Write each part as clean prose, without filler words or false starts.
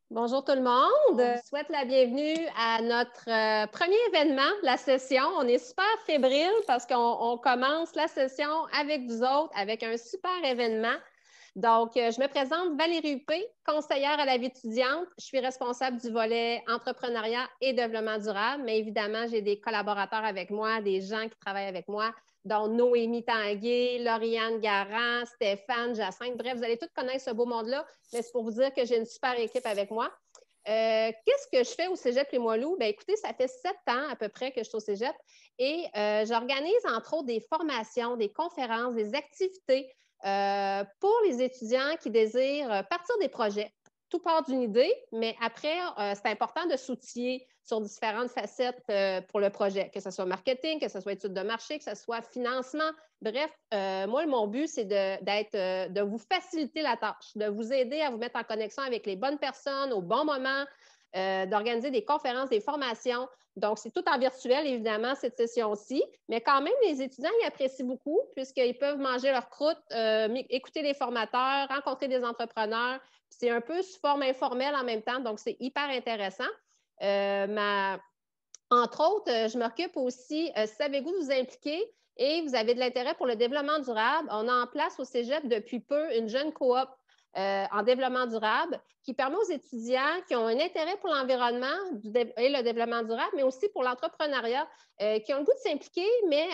Bonjour tout le monde. Je vous souhaite la bienvenue à notre premier événement, la session. On est super fébrile parce qu'on commence la session avec vous autres, avec un super événement. Donc, je me présente Valérie Huppé, conseillère à la vie étudiante. Je suis responsable du volet entrepreneuriat et développement durable, mais évidemment, j'ai des collaborateurs avec moi, des gens qui travaillent avec moi, dont Noémie Tanguay, Lauriane Garand, Stéphane, Jacinthe. Bref, vous allez tous connaître ce beau monde-là, mais c'est pour vous dire que j'ai une super équipe avec moi. Qu'est-ce que je fais au Cégep Limoilou? Bien, écoutez, ça fait 7 ans à peu près que je suis au Cégep et j'organise entre autres des formations, des conférences, des activités pour les étudiants qui désirent partir des projets. Tout part d'une idée, mais après, c'est important de s'outiller sur différentes facettes pour le projet, que ce soit marketing, que ce soit études de marché, que ce soit financement. Bref, moi, mon but, c'est de vous faciliter la tâche, de vous aider à vous mettre en connexion avec les bonnes personnes au bon moment, d'organiser des conférences, des formations. Donc, c'est tout en virtuel, évidemment, cette session-ci. Mais quand même, les étudiants y apprécient beaucoup puisqu'ils peuvent manger leur croûte, écouter les formateurs, rencontrer des entrepreneurs. C'est un peu sous forme informelle en même temps, donc c'est hyper intéressant. Entre autres, je m'occupe aussi, si savez-vous vous impliquer et vous avez de l'intérêt pour le développement durable, on a en place au Cégep depuis peu une jeune coop en développement durable qui permet aux étudiants qui ont un intérêt pour l'environnement et le développement durable, mais aussi pour l'entrepreneuriat, qui ont le goût de s'impliquer, mais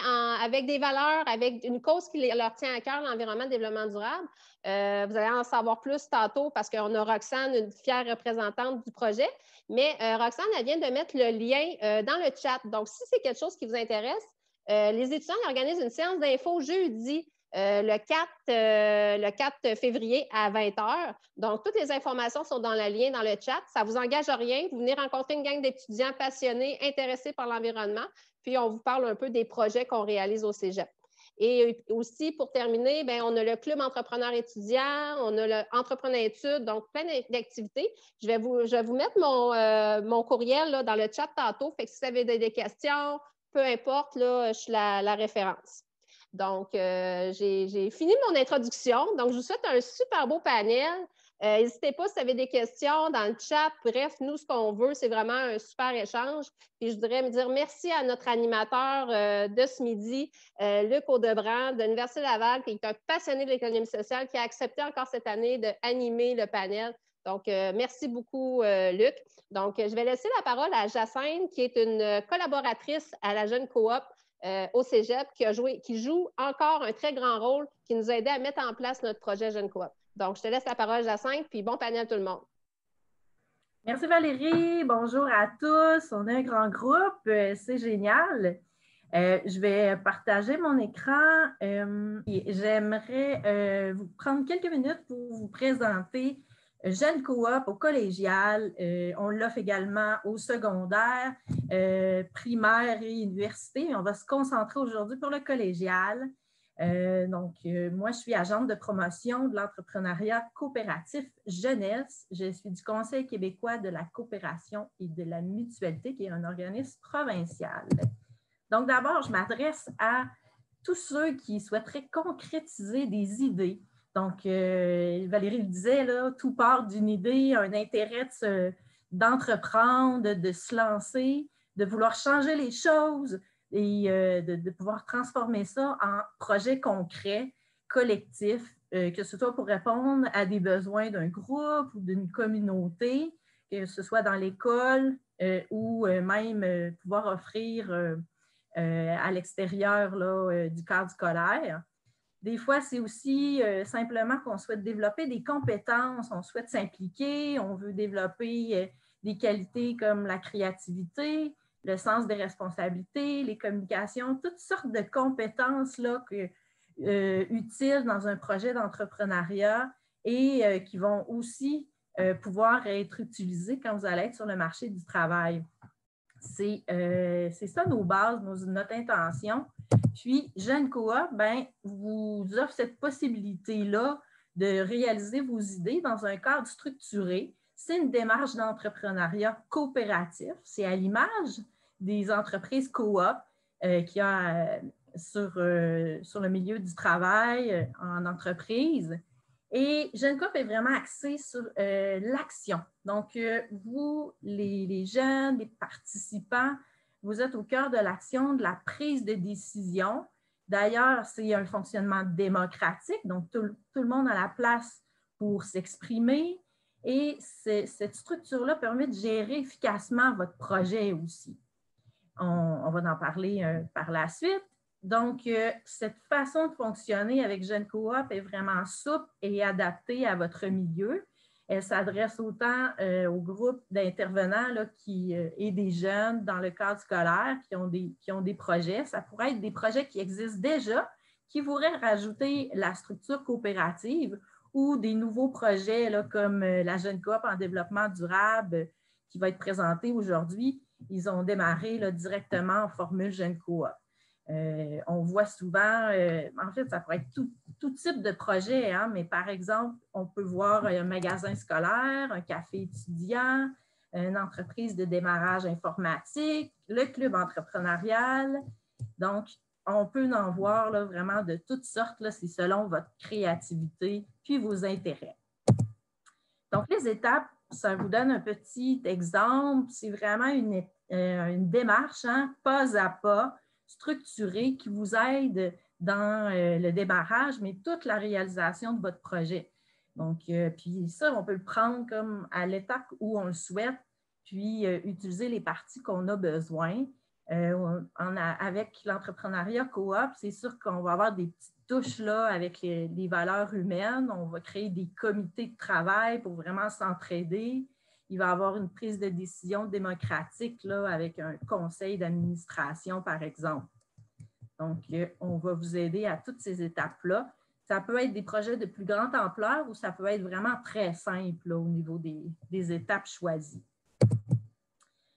avec des valeurs, avec une cause qui leur tient à cœur, l'environnement et le développement durable. Vous allez en savoir plus tantôt parce qu'on a Roxane, une fière représentante du projet. Mais Roxane, elle vient de mettre le lien dans le chat. Donc, si c'est quelque chose qui vous intéresse, les étudiants organisent une séance d'info jeudi le 4 février à 20 h. Donc, toutes les informations sont dans le lien dans le chat. Ça ne vous engage à rien. Vous venez rencontrer une gang d'étudiants passionnés, intéressés par l'environnement. Puis, on vous parle un peu des projets qu'on réalise au Cégep. Et aussi, pour terminer, bien, on a le club entrepreneur étudiant, on a l'entrepreneur études, donc plein d'activités. Je vais vous mettre mon courriel là, dans le chat tantôt. Fait que si vous avez des questions, peu importe, là, je suis la référence. Donc, j'ai fini mon introduction. Donc, je vous souhaite un super beau panel. N'hésitez pas si vous avez des questions dans le chat. Bref, nous, ce qu'on veut, c'est vraiment un super échange. Puis, je voudrais me dire merci à notre animateur de ce midi, Luc Audebrand, de l'Université Laval, qui est un passionné de l'économie sociale, qui a accepté encore cette année d'animer le panel. Donc, merci beaucoup, Luc. Donc, je vais laisser la parole à Jacinthe, qui est une collaboratrice à la Jeune Coop au Cégep, qui joue encore un très grand rôle, qui nous a aidé à mettre en place notre projet Jeune Coop. Donc, je te laisse la parole, Jacinthe, puis bon panel tout le monde. Merci Valérie, bonjour à tous. On a un grand groupe, c'est génial. Je vais partager mon écran. J'aimerais vous prendre quelques minutes pour vous présenter Jeune Coop au collégial. On l'offre également au secondaire, primaire et université. On va se concentrer aujourd'hui pour le collégial. Moi, je suis agente de promotion de l'entrepreneuriat coopératif jeunesse. Je suis du Conseil québécois de la coopération et de la mutualité, qui est un organisme provincial. Donc, d'abord, je m'adresse à tous ceux qui souhaiteraient concrétiser des idées. Donc, Valérie le disait, là, tout part d'une idée, un intérêt d'entreprendre, de se lancer, de vouloir changer les choses et de pouvoir transformer ça en projet concret, collectif, que ce soit pour répondre à des besoins d'un groupe ou d'une communauté, que ce soit dans l'école ou même pouvoir offrir à l'extérieur du cadre scolaire. Des fois, c'est aussi simplement qu'on souhaite développer des compétences, on souhaite s'impliquer, on veut développer des qualités comme la créativité, le sens des responsabilités, les communications, toutes sortes de compétences là, utiles dans un projet d'entrepreneuriat et qui vont aussi pouvoir être utilisées quand vous allez être sur le marché du travail. C'est ça nos bases, notre intention. Puis, Jeune Coop, vous offre cette possibilité-là de réaliser vos idées dans un cadre structuré. C'est une démarche d'entrepreneuriat coopératif. C'est à l'image des entreprises coop qu'il y a sur le milieu du travail en entreprise. Et Jeune Coop est vraiment axé sur l'action. Donc, vous, les jeunes, les participants, vous êtes au cœur de l'action, de la prise de décision. D'ailleurs, c'est un fonctionnement démocratique, donc tout le monde a la place pour s'exprimer. Et cette structure-là permet de gérer efficacement votre projet aussi. On va en parler par la suite. Donc, cette façon de fonctionner avec Jeune Coop est vraiment souple et adaptée à votre milieu. Elle s'adresse autant au groupe d'intervenants et des jeunes dans le cadre scolaire qui ont des projets. Ça pourrait être des projets qui existent déjà, qui voudraient rajouter la structure coopérative ou des nouveaux projets là, comme la Jeune Coop en développement durable qui va être présenté aujourd'hui. Ils ont démarré là, directement en formule Jeune Coop. On voit souvent, en fait, ça pourrait être tout type de projet, hein, mais par exemple, on peut voir un magasin scolaire, un café étudiant, une entreprise de démarrage informatique, le club entrepreneurial. Donc, on peut en voir là, vraiment de toutes sortes, c'est selon votre créativité puis vos intérêts. Donc, les étapes, ça vous donne un petit exemple. C'est vraiment une démarche, hein, pas à pas, structurée, qui vous aide dans le démarrage, mais toute la réalisation de votre projet. Donc, puis ça, on peut le prendre comme à l'étape où on le souhaite, puis utiliser les parties qu'on a besoin. Avec l'entrepreneuriat coop, c'est sûr qu'on va avoir des petites touches là, avec les valeurs humaines. On va créer des comités de travail pour vraiment s'entraider. Il va y avoir une prise de décision démocratique là, avec un conseil d'administration, par exemple. Donc, on va vous aider à toutes ces étapes-là. Ça peut être des projets de plus grande ampleur ou ça peut être vraiment très simple là, au niveau des étapes choisies.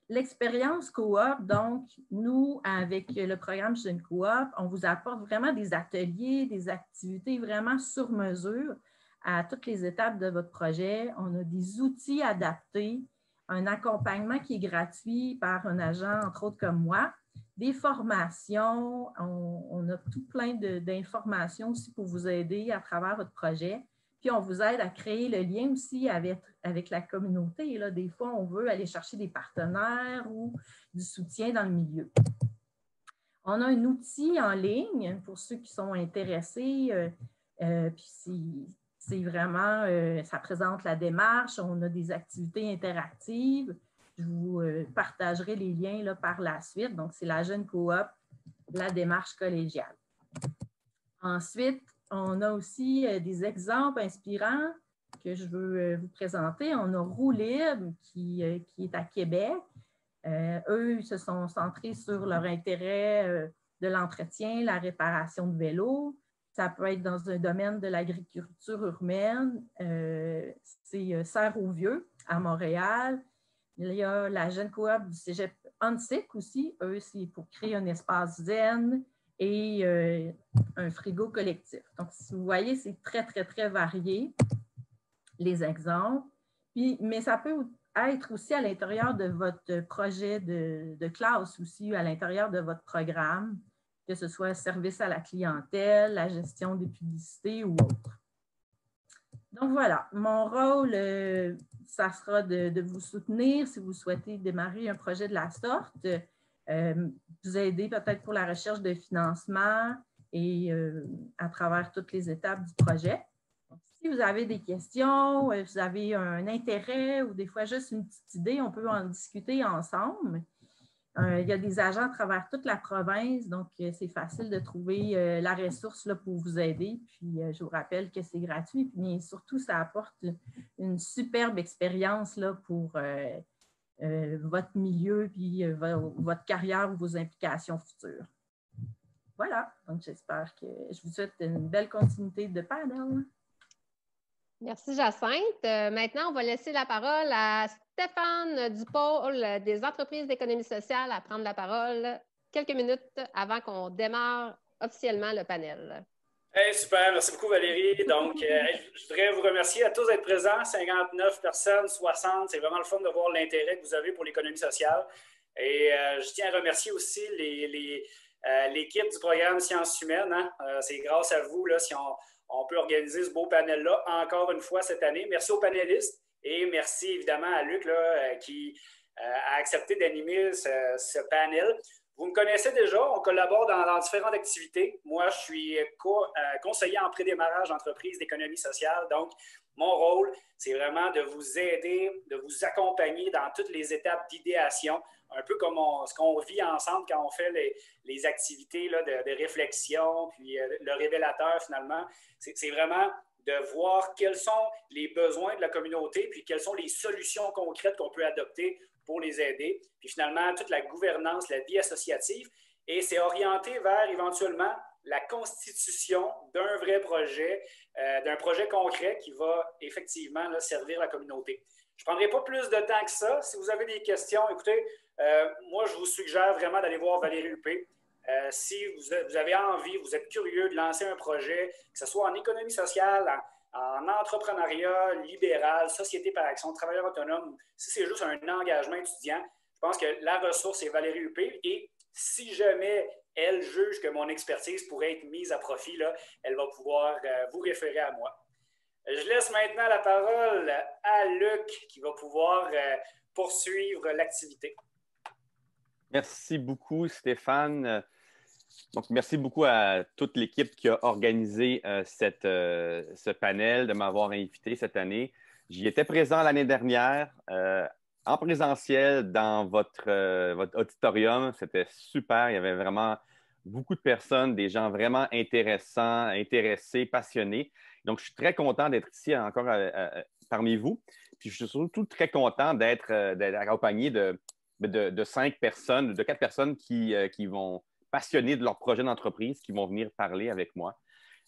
L'expérience coop, donc, nous, avec le programme Jeune Coop, on vous apporte vraiment des ateliers, des activités vraiment sur mesure à toutes les étapes de votre projet. On a des outils adaptés, un accompagnement qui est gratuit par un agent, entre autres comme moi, des formations, on a tout plein d'informations aussi pour vous aider à travers votre projet. Puis, on vous aide à créer le lien aussi avec la communauté. Là, des fois, on veut aller chercher des partenaires ou du soutien dans le milieu. On a un outil en ligne pour ceux qui sont intéressés. Puis, c'est vraiment, ça présente la démarche. On a des activités interactives. Je vous partagerai les liens là, par la suite. Donc, c'est la Jeune Coop, la démarche collégiale. Ensuite, on a aussi des exemples inspirants que je veux vous présenter. On a Roue Libre qui est à Québec. Eux, ils se sont centrés sur leur intérêt de l'entretien, la réparation de vélos. Ça peut être dans un domaine de l'agriculture urbaine. C'est Serre-aux-Vieux, à Montréal. Il y a la Jeune Coop du cégep Huntsic aussi. Eux, c'est pour créer un espace zen et un frigo collectif. Donc, si vous voyez, c'est très, très, très varié, les exemples. Puis, mais ça peut être aussi à l'intérieur de votre projet de classe aussi, à l'intérieur de votre programme, que ce soit service à la clientèle, la gestion des publicités ou autre. Donc, voilà, mon rôle, ça sera de vous soutenir si vous souhaitez démarrer un projet de la sorte. Vous aider peut-être pour la recherche de financement et à travers toutes les étapes du projet. Donc, si vous avez des questions, vous avez un intérêt ou des fois juste une petite idée, on peut en discuter ensemble. Il y a des agents à travers toute la province, donc c'est facile de trouver la ressource là, pour vous aider. Puis, je vous rappelle que c'est gratuit, mais surtout, ça apporte une superbe expérience là, pour votre milieu, puis votre carrière ou vos implications futures. Voilà, donc j'espère que je vous souhaite une belle continuité de panel. Merci Jacinthe. Maintenant, on va laisser la parole à Stéphane du pôle des entreprises d'économie sociale à prendre la parole quelques minutes avant qu'on démarre officiellement le panel. Hey, super, merci beaucoup Valérie. Donc, je voudrais vous remercier à tous d'être présents. 59 personnes, 60, c'est vraiment le fun de voir l'intérêt que vous avez pour l'économie sociale. Et je tiens à remercier aussi l'équipe du programme Sciences humaines. Hein. C'est grâce à vous là, si on peut organiser ce beau panel-là encore une fois cette année. Merci aux panélistes et merci évidemment à Luc là, qui a accepté d'animer ce panel. Vous me connaissez déjà, on collabore dans différentes activités. Moi, je suis conseiller en prédémarrage d'entreprise d'économie sociale. Donc, mon rôle, c'est vraiment de vous aider, de vous accompagner dans toutes les étapes d'idéation, un peu comme ce qu'on vit ensemble quand on fait les activités là, de réflexion, puis le révélateur finalement. C'est vraiment de voir quels sont les besoins de la communauté, puis quelles sont les solutions concrètes qu'on peut adopter pour les aider. Puis finalement, toute la gouvernance, la vie associative. Et c'est orienté vers éventuellement la constitution d'un vrai projet, d'un projet concret qui va effectivement là, servir la communauté. Je ne prendrai pas plus de temps que ça. Si vous avez des questions, écoutez, moi, je vous suggère vraiment d'aller voir Valérie Huppé. Si vous avez envie, vous êtes curieux de lancer un projet, que ce soit en économie sociale, en entrepreneuriat libéral, société par action, travailleur autonome, si c'est juste un engagement étudiant, je pense que la ressource est Valérie Huppé. Et si jamais elle juge que mon expertise pourrait être mise à profit, là, elle va pouvoir vous référer à moi. Je laisse maintenant la parole à Luc qui va pouvoir poursuivre l'activité. Merci beaucoup, Stéphane. Donc, merci beaucoup à toute l'équipe qui a organisé ce panel, de m'avoir invité cette année. J'y étais présent l'année dernière en présentiel dans votre auditorium. C'était super. Il y avait vraiment beaucoup de personnes, des gens vraiment intéressants, intéressés, passionnés. Donc, je suis très content d'être ici encore parmi vous. Puis, je suis surtout très content d'être accompagné de 5 personnes, de 4 personnes qui vont passionnés de leur projet d'entreprise, qui vont venir parler avec moi.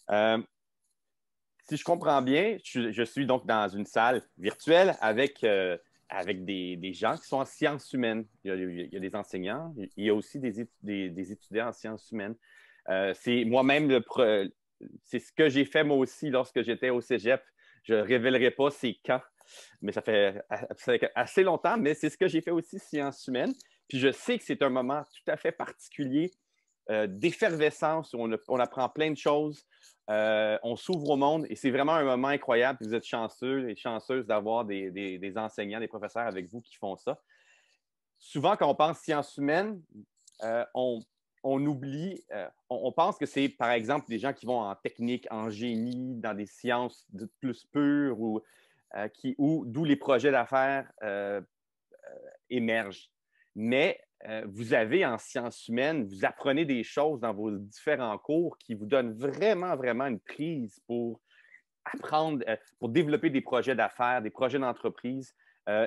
Si je comprends bien, je suis donc dans une salle virtuelle avec des gens qui sont en sciences humaines. Il y a des enseignants, il y a aussi des étudiants en sciences humaines. C'est moi-même, c'est ce que j'ai fait moi aussi lorsque j'étais au cégep. Je ne révélerai pas c'est quand, mais ça fait assez longtemps, mais c'est ce que j'ai fait aussi, sciences humaines. Puis je sais que c'est un moment tout à fait particulier d'effervescence, où on apprend plein de choses, on s'ouvre au monde et c'est vraiment un moment incroyable. Puis vous êtes chanceux et chanceuses d'avoir des enseignants, des professeurs avec vous qui font ça. Souvent, quand on pense sciences humaines, on oublie, on pense que c'est, par exemple, des gens qui vont en technique, en génie, dans des sciences plus pures ou d'où les projets d'affaires émergent. Mais vous avez en sciences humaines, vous apprenez des choses dans vos différents cours qui vous donnent vraiment, vraiment une prise pour apprendre, pour développer des projets d'affaires, des projets d'entreprise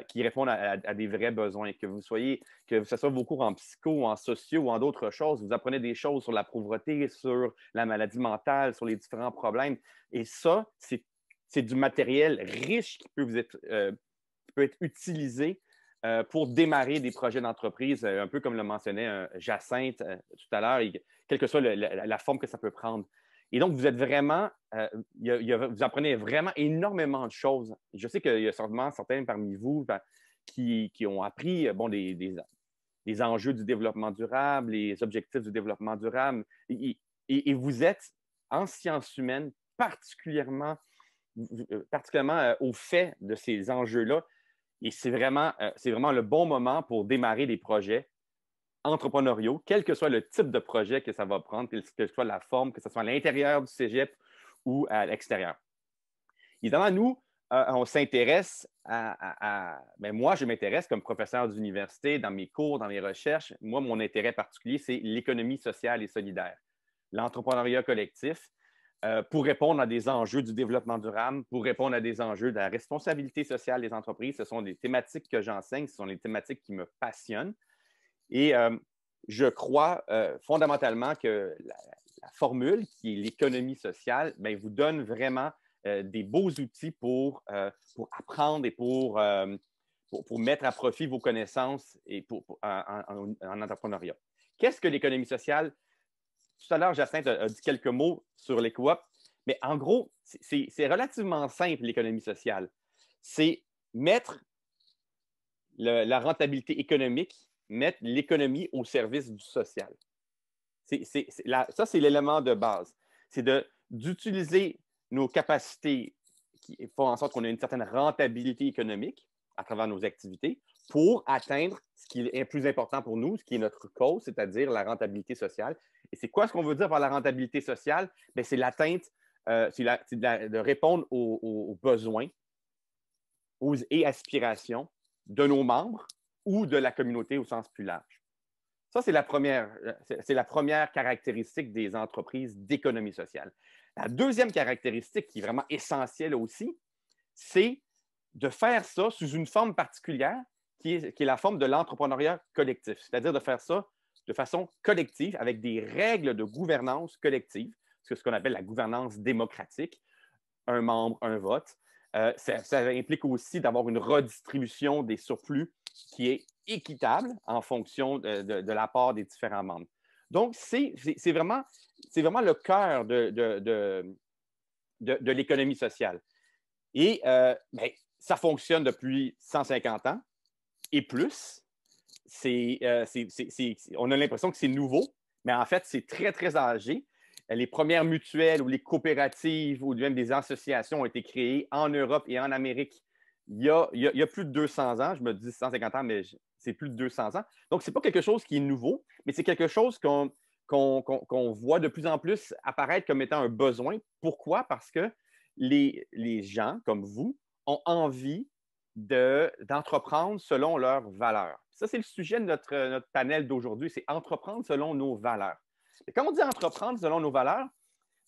qui répondent à des vrais besoins. Que ce soit vos cours en psycho, en sociaux ou en d'autres choses, vous apprenez des choses sur la pauvreté, sur la maladie mentale, sur les différents problèmes. Et ça, c'est du matériel riche qui peut être utilisé pour démarrer des projets d'entreprise, un peu comme le mentionnait Jacinthe tout à l'heure, quelle que soit la forme que ça peut prendre. Et donc, vous êtes vraiment, vous apprenez vraiment énormément de choses. Je sais qu'il y a certainement certains parmi vous qui ont appris des enjeux du développement durable, les objectifs du développement durable. Et vous êtes en sciences humaines particulièrement au fait de ces enjeux-là. Et c'est vraiment le bon moment pour démarrer des projets entrepreneuriaux, quel que soit le type de projet que ça va prendre, quelle que soit la forme, que ce soit à l'intérieur du cégep ou à l'extérieur. Évidemment, nous, on s'intéresse moi, je m'intéresse comme professeur d'université dans mes cours, dans mes recherches. Moi, mon intérêt particulier, c'est l'économie sociale et solidaire, l'entrepreneuriat collectif, pour répondre à des enjeux du développement durable, pour répondre à des enjeux de la responsabilité sociale des entreprises. Ce sont des thématiques que j'enseigne, ce sont des thématiques qui me passionnent. Et je crois fondamentalement que la formule, qui est l'économie sociale, vous donne vraiment des beaux outils pour apprendre et pour mettre à profit vos connaissances et en entrepreneuriat. Qu'est-ce que l'économie sociale? Tout à l'heure, Jacinthe a dit quelques mots sur les coops, mais en gros, c'est relativement simple, l'économie sociale. C'est mettre la rentabilité économique, mettre l'économie au service du social. Ça, c'est l'élément de base. C'est d'utiliser nos capacités qui font en sorte qu'on ait une certaine rentabilité économique à travers nos activités pour atteindre ce qui est plus important pour nous, ce qui est notre cause, c'est-à-dire la rentabilité sociale. Et c'est quoi ce qu'on veut dire par la rentabilité sociale? Bien, c'est l'atteinte, de répondre aux besoins et aspirations de nos membres ou de la communauté au sens plus large. Ça, c'est la première caractéristique des entreprises d'économie sociale. La deuxième caractéristique qui est vraiment essentielle aussi, c'est de faire ça sous une forme particulière qui est la forme de l'entrepreneuriat collectif, c'est-à-dire de faire ça de façon collective avec des règles de gouvernance collective, ce qu'on appelle la gouvernance démocratique, un membre, un vote. Ça implique aussi d'avoir une redistribution des surplus qui est équitable en fonction de l'apport des différents membres. Donc, c'est vraiment le cœur de l'économie sociale. Et ça fonctionne depuis 150 ans et plus. On a l'impression que c'est nouveau, mais en fait, c'est très, très âgé. Les premières mutuelles ou les coopératives ou même des associations ont été créées en Europe et en Amérique il y a plus de 200 ans. Je me dis 150 ans, mais c'est plus de 200 ans. Donc, ce n'est pas quelque chose qui est nouveau, mais c'est quelque chose qu'on voit de plus en plus apparaître comme étant un besoin. Pourquoi? Parce que les gens comme vous ont envie d'entreprendre selon leurs valeurs. Ça, c'est le sujet de notre panel d'aujourd'hui, c'est entreprendre selon nos valeurs. Et quand on dit entreprendre selon nos valeurs,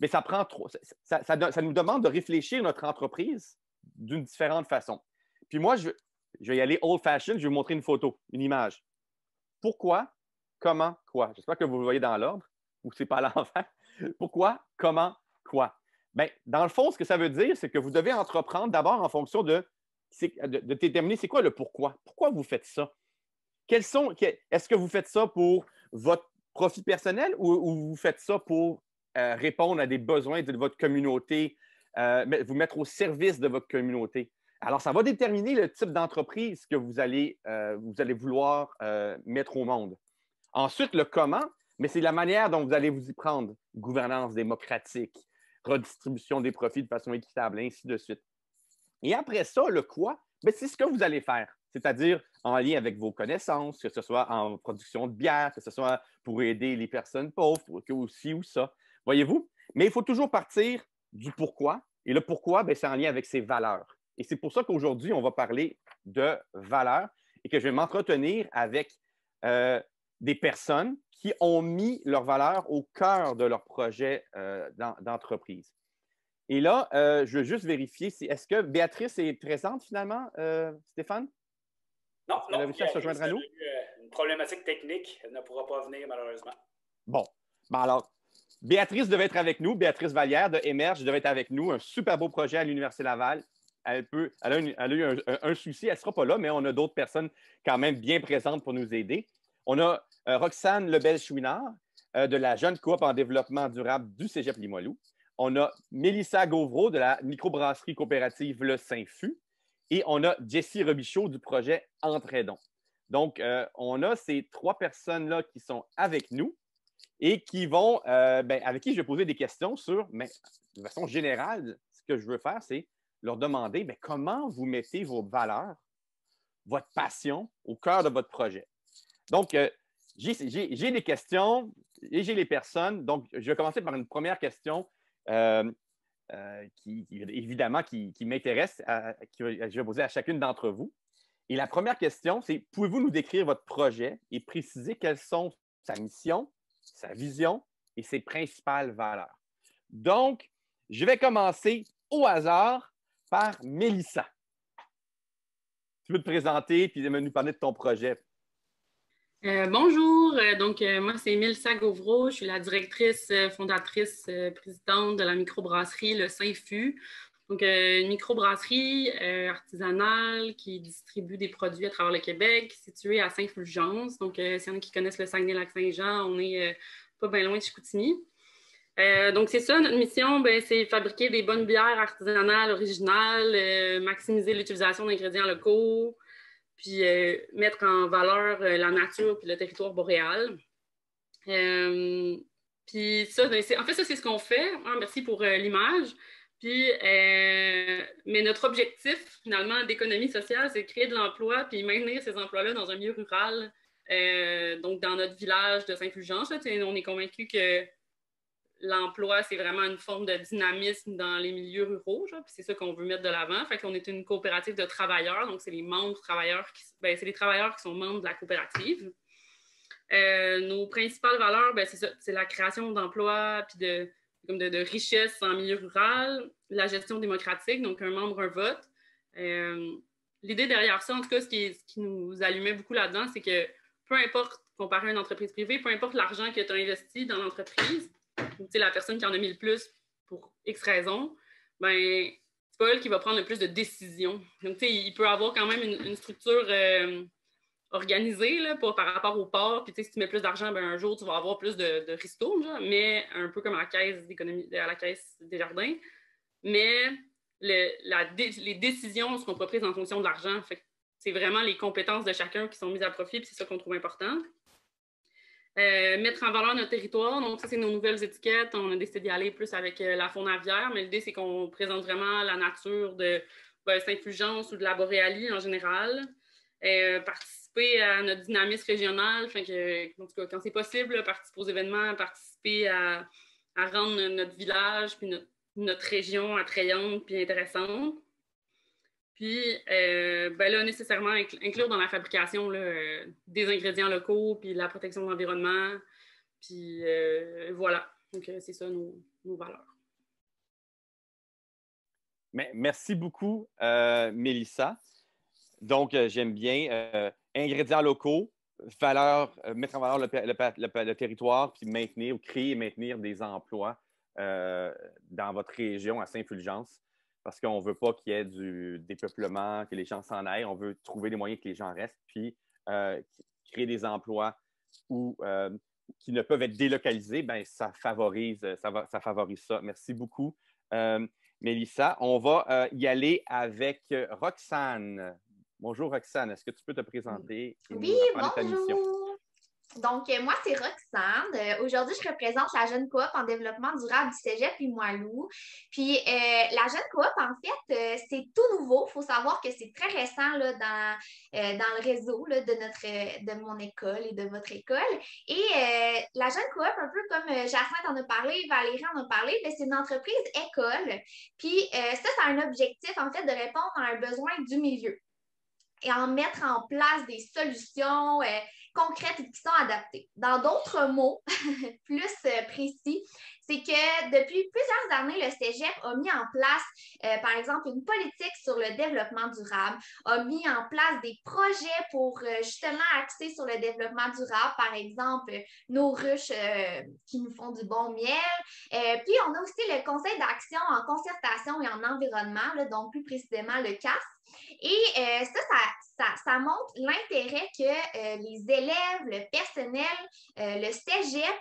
bien, ça nous demande de réfléchir notre entreprise d'une différente façon. Puis moi, je vais y aller old-fashioned, je vais vous montrer une photo, une image. Pourquoi, comment, quoi? J'espère que vous le voyez dans l'ordre ou que ce n'est pas à l'envers. Pourquoi, comment, quoi? Bien, dans le fond, ce que ça veut dire, c'est que vous devez entreprendre d'abord en fonction de déterminer c'est quoi le pourquoi. Pourquoi vous faites ça? Est-ce que vous faites ça pour votre profit personnel ou vous faites ça pour répondre à des besoins de votre communauté, vous mettre au service de votre communauté? Alors, ça va déterminer le type d'entreprise que vous allez vouloir mettre au monde. Ensuite, le comment, mais c'est la manière dont vous allez vous y prendre. Gouvernance démocratique, redistribution des profits de façon équitable, ainsi de suite. Et après ça, le quoi, c'est ce que vous allez faire, c'est-à-dire en lien avec vos connaissances, que ce soit en production de bière, que ce soit pour aider les personnes pauvres, ou ci ou ça. Voyez-vous? Mais il faut toujours partir du pourquoi. Et le pourquoi, c'est en lien avec ses valeurs. Et c'est pour ça qu'aujourd'hui, on va parler de valeurs et que je vais m'entretenir avec des personnes qui ont mis leurs valeurs au cœur de leur projet d'entreprise. Et là, je veux juste vérifier, est-ce que Béatrice est présente finalement, Stéphane? Non, elle a réussi à se joindre à nous? Une problématique technique, elle ne pourra pas venir malheureusement. Bon, alors, Béatrice devait être avec nous, Béatrice Vallière de Emerge devait être avec nous, un super beau projet à l'Université Laval. Elle a eu un souci, elle ne sera pas là, mais on a d'autres personnes quand même bien présentes pour nous aider. On a Roxane Lebel-Chouinard de la Jeune Coop en développement durable du Cégep Limoilou. On a Mélissa Gauvreau de la microbrasserie coopérative Le Saint-Fus. Et on a Jessie Robichaud du projet Entraidons. Donc, on a ces trois personnes-là qui sont avec nous et qui vont, avec qui je vais poser des questions sur, mais de façon générale, ce que je veux faire, c'est leur demander comment vous mettez vos valeurs, votre passion au cœur de votre projet. Donc, j'ai des questions et j'ai les personnes. Donc, je vais commencer par une première question évidemment, qui m'intéresse, que je vais poser à chacune d'entre vous. Et la première question, c'est pouvez-vous nous décrire votre projet et préciser quelles sont sa mission, sa vision et ses principales valeurs? Donc, je vais commencer au hasard par Mélissa. Tu veux te présenter et nous parler de ton projet? Bonjour, moi c'est Mélissa Gauvreau, je suis la directrice, fondatrice, présidente de la microbrasserie Le Saint-Fus. Donc, une microbrasserie artisanale qui distribue des produits à travers le Québec, située à Saint-Fulgence. Donc, s'il y en a qui connaissent le Saguenay-Lac-Saint-Jean, on n'est pas bien loin de Chicoutimi. Donc, c'est ça, notre mission, c'est fabriquer des bonnes bières artisanales, originales, maximiser l'utilisation d'ingrédients locaux, puis mettre en valeur la nature puis le territoire boréal. Puis ça, en fait, ça, c'est ce qu'on fait. Merci pour l'image. Puis, mais notre objectif, finalement, d'économie sociale, c'est de créer de l'emploi puis maintenir ces emplois-là dans un milieu rural. Donc, dans notre village de Saint-Fulgence, on est convaincu que l'emploi, c'est vraiment une forme de dynamisme dans les milieux ruraux, genre, puis c'est ça qu'on veut mettre de l'avant. Fait qu'on est une coopérative de travailleurs, donc c'est les membres travailleurs c'est les travailleurs qui sont membres de la coopérative. Nos principales valeurs, c'est ça, c'est la création d'emplois puis de richesses en milieu rural, la gestion démocratique, donc un membre, un vote. L'idée derrière ça, en tout cas, ce qui nous allumait beaucoup là-dedans, c'est que peu importe, comparé à une entreprise privée, peu importe l'argent que tu as investi dans l'entreprise, ou la personne qui en a mis le plus pour X raisons, c'est pas elle qui va prendre le plus de décisions. Donc, il peut avoir quand même une structure organisée là, par rapport au port. Puis, si tu mets plus d'argent, un jour, tu vas avoir plus de ristournes, mais un peu comme à la caisse d'économie, à la caisse des jardins. Mais les décisions seront pas prises en fonction de l'argent. C'est vraiment les compétences de chacun qui sont mises à profit, puis c'est ça qu'on trouve important. Mettre en valeur notre territoire. Donc, ça, c'est nos nouvelles étiquettes. On a décidé d'y aller plus avec la faune aviaire, mais l'idée, c'est qu'on présente vraiment la nature de Saint-Fulgence ou de la Boréalie en général. Participer à notre dynamisme régional. En tout cas, quand c'est possible, participer aux événements, participer à rendre notre village puis notre région attrayante puis intéressante. Puis, là, nécessairement, inclure dans la fabrication là, des ingrédients locaux, puis la protection de l'environnement. Puis, voilà. Donc, c'est ça nos valeurs. Merci beaucoup, Mélissa. Donc, j'aime bien ingrédients locaux, mettre en valeur le territoire, puis maintenir ou créer et maintenir des emplois dans votre région à Saint-Fulgence. Parce qu'on ne veut pas qu'il y ait du dépeuplement, que les gens s'en aillent. On veut trouver des moyens que les gens restent, puis créer des emplois qui ne peuvent être délocalisés, ça favorise ça. Merci beaucoup, Mélissa. On va y aller avec Roxane. Bonjour, Roxane. Est-ce que tu peux te présenter? Oui, bonjour. Donc, moi, c'est Roxane. Aujourd'hui, je représente la jeune coop en développement durable du Cégep Limoilou. Puis, la jeune coop, en fait, c'est tout nouveau. Il faut savoir que c'est très récent là, dans le réseau là, de mon école et de votre école. Et la jeune coop, un peu comme Jacinthe en a parlé, Valérie en a parlé, c'est une entreprise école. Puis, ça a un objectif, en fait, de répondre à un besoin du milieu et en mettre en place des solutions concrètes qui sont adaptées. Dans d'autres mots plus précis, c'est que depuis plusieurs années, le Cégep a mis en place, par exemple, une politique sur le développement durable, a mis en place des projets pour justement axer sur le développement durable, par exemple, nos ruches qui nous font du bon miel. Puis, on a aussi le Conseil d'action en concertation et en environnement, là, donc plus précisément le CAS. Et ça montre l'intérêt que les élèves, le personnel, le Cégep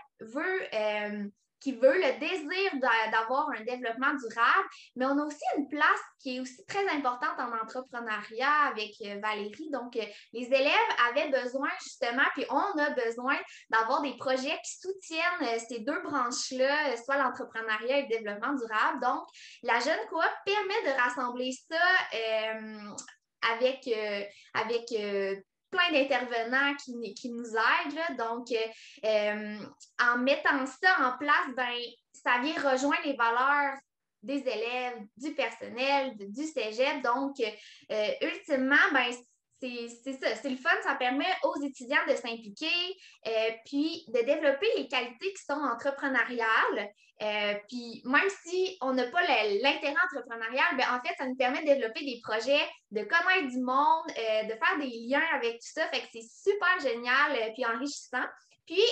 qui veut le désir d'avoir un développement durable, mais on a aussi une place qui est aussi très importante en entrepreneuriat avec Valérie. Donc, les élèves avaient besoin justement, puis on a besoin d'avoir des projets qui soutiennent ces deux branches-là, soit l'entrepreneuriat et le développement durable. Donc, la jeune coop permet de rassembler ça avec plein d'intervenants qui nous aident. Là. Donc, en mettant ça en place, ça vient rejoindre les valeurs des élèves, du personnel, du cégep. Donc, ultimement, c'est ça, c'est le fun, ça permet aux étudiants de s'impliquer, puis de développer les qualités qui sont entrepreneuriales. Puis même si on n'a pas l'intérêt entrepreneurial, en fait, ça nous permet de développer des projets, de connaître du monde, de faire des liens avec tout ça. Fait que c'est super génial puis enrichissant. Puis,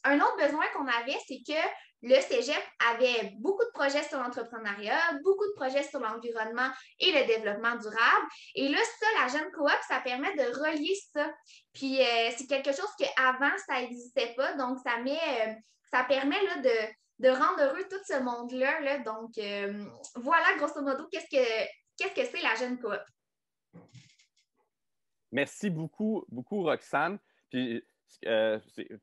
un autre besoin qu'on avait, c'est que le Cégep avait beaucoup de projets sur l'entrepreneuriat, beaucoup de projets sur l'environnement et le développement durable. Et là, ça, la jeune coop, ça permet de relier ça. Puis, c'est quelque chose qu'avant, ça n'existait pas. Donc, ça permet là, de rendre heureux tout ce monde-là. Là. Donc, voilà, grosso modo, qu'est-ce que c'est la jeune coop? Merci beaucoup, beaucoup, Roxane. Puis,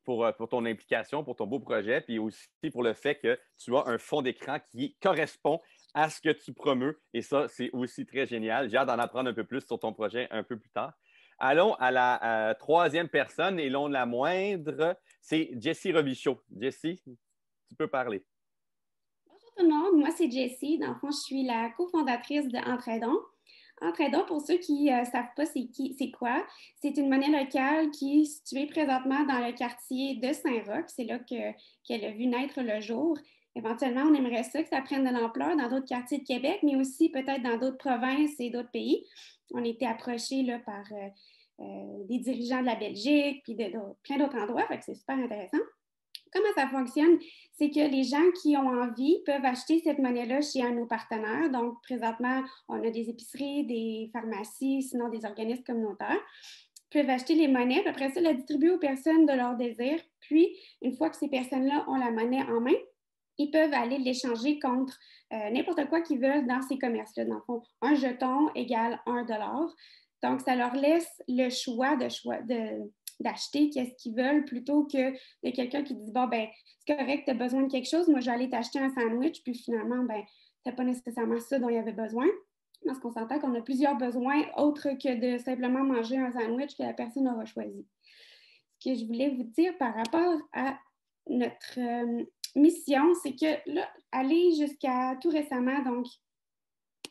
pour ton implication, pour ton beau projet, puis aussi pour le fait que tu as un fond d'écran qui correspond à ce que tu promeus. Et ça, c'est aussi très génial. J'ai hâte d'en apprendre un peu plus sur ton projet un peu plus tard. Allons à la troisième personne et non la moindre, c'est Jessie Robichaud. Jessie, tu peux parler. Bonjour tout le monde, moi c'est Jessie. Dans le fond, je suis la cofondatrice de Entraidons. Entraidons, pour ceux qui ne savent pas c'est quoi, c'est une monnaie locale qui est située présentement dans le quartier de Saint-Roch. C'est là qu'elle a vu naître le jour. Éventuellement, on aimerait ça que ça prenne de l'ampleur dans d'autres quartiers de Québec, mais aussi peut-être dans d'autres provinces et d'autres pays. On a été approchés là, par des dirigeants de la Belgique, puis de plein d'autres endroits, fait que c'est super intéressant. Comment ça fonctionne? C'est que les gens qui ont envie peuvent acheter cette monnaie-là chez un de nos partenaires. Donc, présentement, on a des épiceries, des pharmacies, sinon des organismes communautaires. Ils peuvent acheter les monnaies, puis après ça, la distribuer aux personnes de leur désir. Puis, une fois que ces personnes-là ont la monnaie en main, ils peuvent aller l'échanger contre n'importe quoi qu'ils veulent dans ces commerces-là. Dans le fond, un jeton égale $1. Donc, ça leur laisse le choix d'acheter qu'est-ce qu'ils veulent plutôt que de quelqu'un qui dit, bon, ben, c'est correct, tu as besoin de quelque chose, moi, je vais aller t'acheter un sandwich, puis finalement, ben, tu n'as pas nécessairement ça dont il y avait besoin. Parce qu'on s'entend qu'on a plusieurs besoins autres que de simplement manger un sandwich que la personne aura choisi. Ce que je voulais vous dire par rapport à notre mission, c'est que là, aller jusqu'à tout récemment, donc,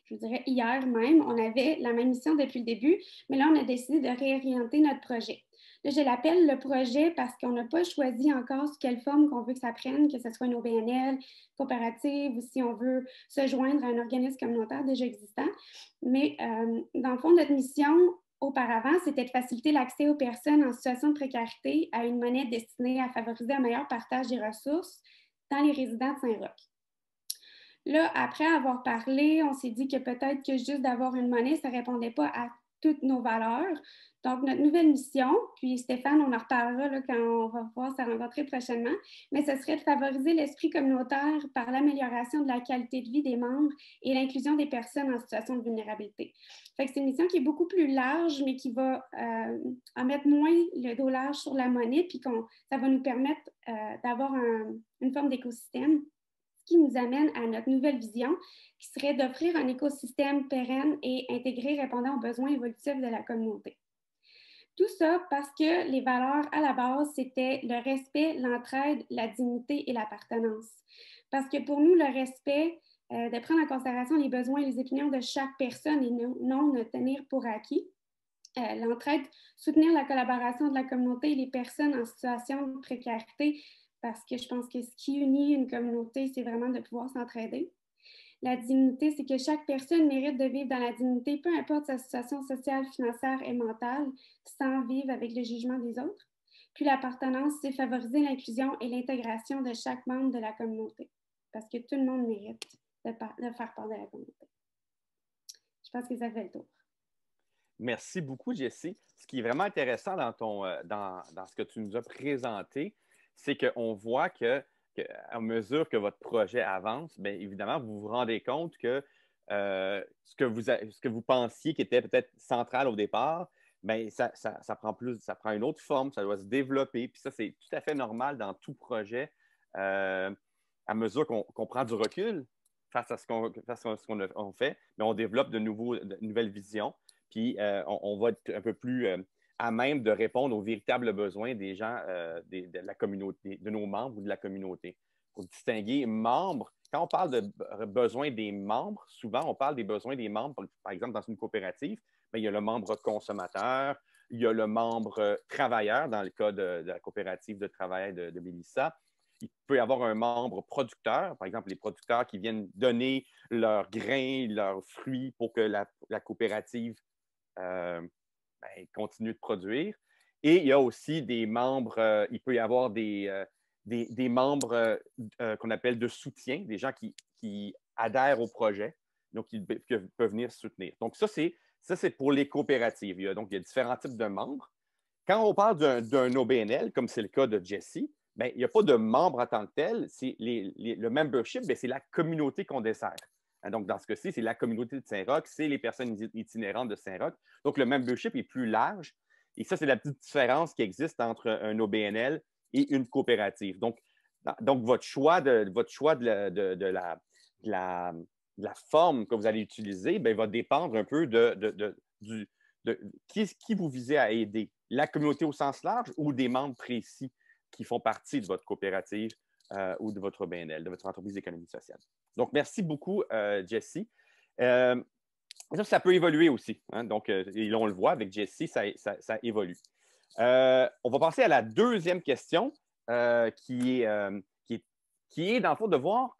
je vous dirais hier même, on avait la même mission depuis le début, mais là, on a décidé de réorienter notre projet. Là, je l'appelle le projet parce qu'on n'a pas choisi encore sous quelle forme qu'on veut que ça prenne, que ce soit une OBNL, coopérative, ou si on veut se joindre à un organisme communautaire déjà existant. Mais dans le fond, notre mission, auparavant, c'était de faciliter l'accès aux personnes en situation de précarité à une monnaie destinée à favoriser un meilleur partage des ressources dans les résidents de Saint-Roch. Là, après avoir parlé, on s'est dit que peut-être que juste d'avoir une monnaie, ça ne répondait pas à toutes nos valeurs. Donc, notre nouvelle mission, puis Stéphane, on en reparlera là, quand on va pouvoir se rencontrer prochainement, mais ce serait de favoriser l'esprit communautaire par l'amélioration de la qualité de vie des membres et l'inclusion des personnes en situation de vulnérabilité. Fait que c'est une mission qui est beaucoup plus large, mais qui va en mettre moins le dos large sur la monnaie, puis ça va nous permettre d'avoir une forme d'écosystème qui nous amène à notre nouvelle vision, qui serait d'offrir un écosystème pérenne et intégré répondant aux besoins évolutifs de la communauté. Tout ça parce que les valeurs à la base, c'était le respect, l'entraide, la dignité et l'appartenance. Parce que pour nous, le respect, de prendre en considération les besoins et les opinions de chaque personne et non de tenir pour acquis. L'entraide, soutenir la collaboration de la communauté et les personnes en situation de précarité, parce que je pense que ce qui unit une communauté, c'est vraiment de pouvoir s'entraider. La dignité, c'est que chaque personne mérite de vivre dans la dignité, peu importe sa situation sociale, financière et mentale, sans vivre avec le jugement des autres. Puis l'appartenance, c'est favoriser l'inclusion et l'intégration de chaque membre de la communauté, parce que tout le monde mérite de faire part de la communauté. Je pense que ça fait le tour. Merci beaucoup, Jessie. Ce qui est vraiment intéressant dans ce que tu nous as présenté, c'est qu'on voit qu'à mesure que votre projet avance, bien évidemment, vous vous rendez compte que ce que vous pensiez qui était peut-être central au départ, bien, ça prend une autre forme, ça doit se développer. Puis ça, c'est tout à fait normal dans tout projet à mesure qu'on prend du recul face à ce qu'on fait, mais on développe de nouvelles visions. Puis on va être un peu plus à même de répondre aux véritables besoins des gens, de la communauté, de nos membres ou de la communauté. Pour distinguer membres, quand on parle de besoins des membres, souvent on parle des besoins des membres, par exemple dans une coopérative, bien, il y a le membre consommateur, il y a le membre travailleur, dans le cas de la coopérative de travail de Mélissa. Il peut y avoir un membre producteur, par exemple les producteurs qui viennent donner leurs grains, leurs fruits pour que la coopérative continue de produire. Et il y a aussi des membres, il peut y avoir des membres qu'on appelle de soutien, des gens qui adhèrent au projet, donc qui peuvent venir soutenir. Donc ça, c'est pour les coopératives. Donc, il y a différents types de membres. Quand on parle d'un OBNL, comme c'est le cas de Jessie, bien, il n'y a pas de membre en tant que tel. Le membership, bien, c'est la communauté qu'on dessert. Donc, dans ce cas-ci, c'est la communauté de Saint-Roch, c'est les personnes itinérantes de Saint-Roch. Donc, le membership est plus large. Et ça, c'est la petite différence qui existe entre un OBNL et une coopérative. Donc votre choix de la forme que vous allez utiliser, bien, va dépendre un peu de qui vous visez à aider. La communauté au sens large ou des membres précis qui font partie de votre coopérative ou de votre BNL, de votre entreprise d'économie sociale. Donc, merci beaucoup, Jessie. Ça peut évoluer aussi. Hein? Donc, et là, on le voit avec Jessie, ça évolue. On va passer à la deuxième question qui est, dans le fond, de voir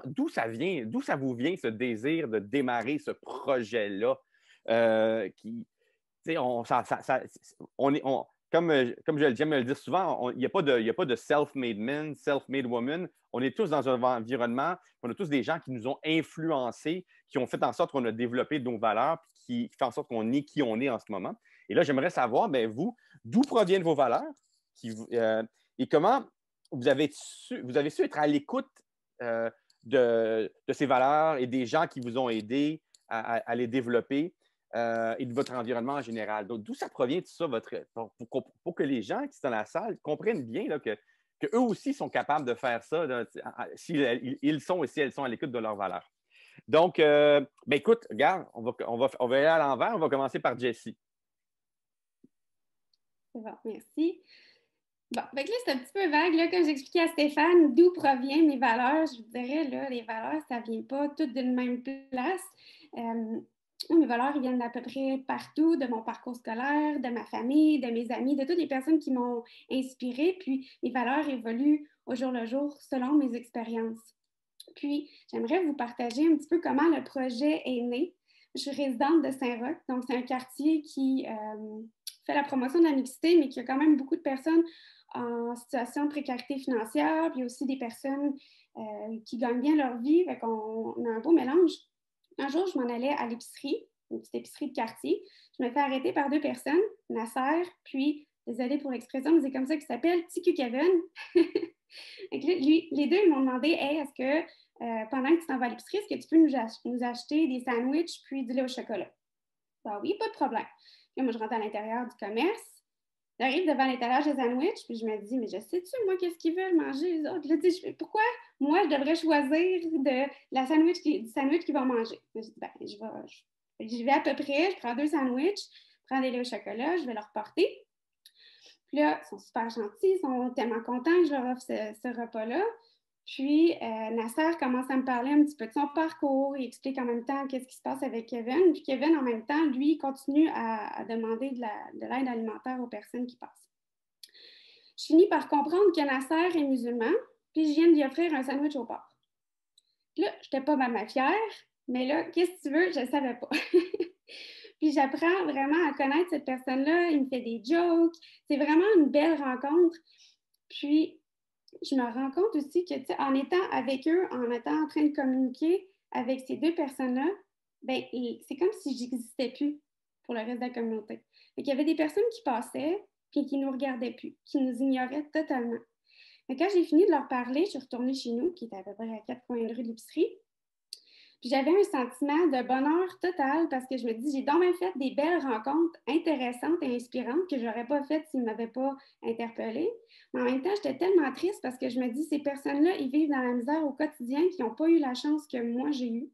d'où ça vient, d'où ça vous vient ce désir de démarrer ce projet-là. Comme j'aime le dire souvent, il n'y a pas de self-made man, self-made woman. On est tous dans un environnement, on a tous des gens qui nous ont influencés, qui ont fait en sorte qu'on a développé nos valeurs, qui fait en sorte qu'on est qui on est en ce moment. Et là, j'aimerais savoir, bien, vous, d'où proviennent vos valeurs et comment vous avez su être à l'écoute de ces valeurs et des gens qui vous ont aidé à les développer et de votre environnement en général. Donc, d'où ça provient tout ça, pour que les gens qui sont dans la salle comprennent bien là, que eux aussi sont capables de faire ça s'ils sont et si elles sont à l'écoute de leurs valeurs. Donc, ben écoute, regarde, on va aller à l'envers. On va commencer par Jessie. C'est bon, merci. Bon, fait que là, c'est un petit peu vague, là, comme j'expliquais à Stéphane, d'où proviennent mes valeurs. Je vous dirais, là, les valeurs, ça ne vient pas toutes d'une même place. Mes valeurs, ils viennent d'à peu près partout, de mon parcours scolaire, de ma famille, de mes amis, de toutes les personnes qui m'ont inspirée. Puis, mes valeurs évoluent au jour le jour selon mes expériences. Puis, j'aimerais vous partager un petit peu comment le projet est né. Je suis résidente de Saint-Roch, donc c'est un quartier qui fait la promotion de la mixité, mais qui a quand même beaucoup de personnes en situation de précarité financière, puis aussi des personnes qui gagnent bien leur vie. Fait qu'on a un beau mélange. Un jour, je m'en allais à l'épicerie, une petite épicerie de quartier. Je me fais arrêter par deux personnes, Nasser, puis, désolée pour l'expression, mais c'est comme ça qu'il s'appelle, Ticu Kevin. Les deux, ils m'ont demandé, hey, est-ce que pendant que tu t'en vas à l'épicerie, est-ce que tu peux nous acheter des sandwichs puis du lait au chocolat? Ben oui, pas de problème. Puis moi, je rentre à l'intérieur du commerce. J'arrive devant l'étalage des sandwichs, puis je me dis, mais je sais-tu, moi, qu'est-ce qu'ils veulent manger, les autres? Là, pourquoi, moi, je devrais choisir du sandwich qu'ils vont manger? Je dis, ben, j'y vais à peu près, je prends 2 sandwichs, je prends des laits au chocolat, je vais leur porter. Puis là, ils sont super gentils, ils sont tellement contents que je leur offre ce repas-là. Puis, Nasser commence à me parler un petit peu de son parcours. Il explique en même temps qu'est-ce qui se passe avec Kevin. Puis Kevin, en même temps, lui, continue à demander de l'aide alimentaire aux personnes qui passent. Je finis par comprendre que Nasser est musulman, puis je viens de lui offrir un sandwich au porc. Là, je n'étais pas ma fière, mais là, qu'est-ce que tu veux? Je ne savais pas. Puis j'apprends vraiment à connaître cette personne-là. Il me fait des jokes. C'est vraiment une belle rencontre. Puis, je me rends compte aussi que, en étant avec eux, en étant en train de communiquer avec ces deux personnes-là, ben, c'est comme si je n'existais plus pour le reste de la communauté. Il y avait des personnes qui passaient puis qui ne nous regardaient plus, qui nous ignoraient totalement. Mais quand j'ai fini de leur parler, je suis retournée chez nous, qui était à peu près à 4 coins de rue de l'épicerie. Puis j'avais un sentiment de bonheur total parce que je me dis, j'ai donc bien fait des belles rencontres intéressantes et inspirantes que je n'aurais pas faites s'ils ne m'avaient pas interpellée. Mais en même temps, j'étais tellement triste parce que je me dis, ces personnes-là, ils vivent dans la misère au quotidien, qui n'ont pas eu la chance que moi, j'ai eue.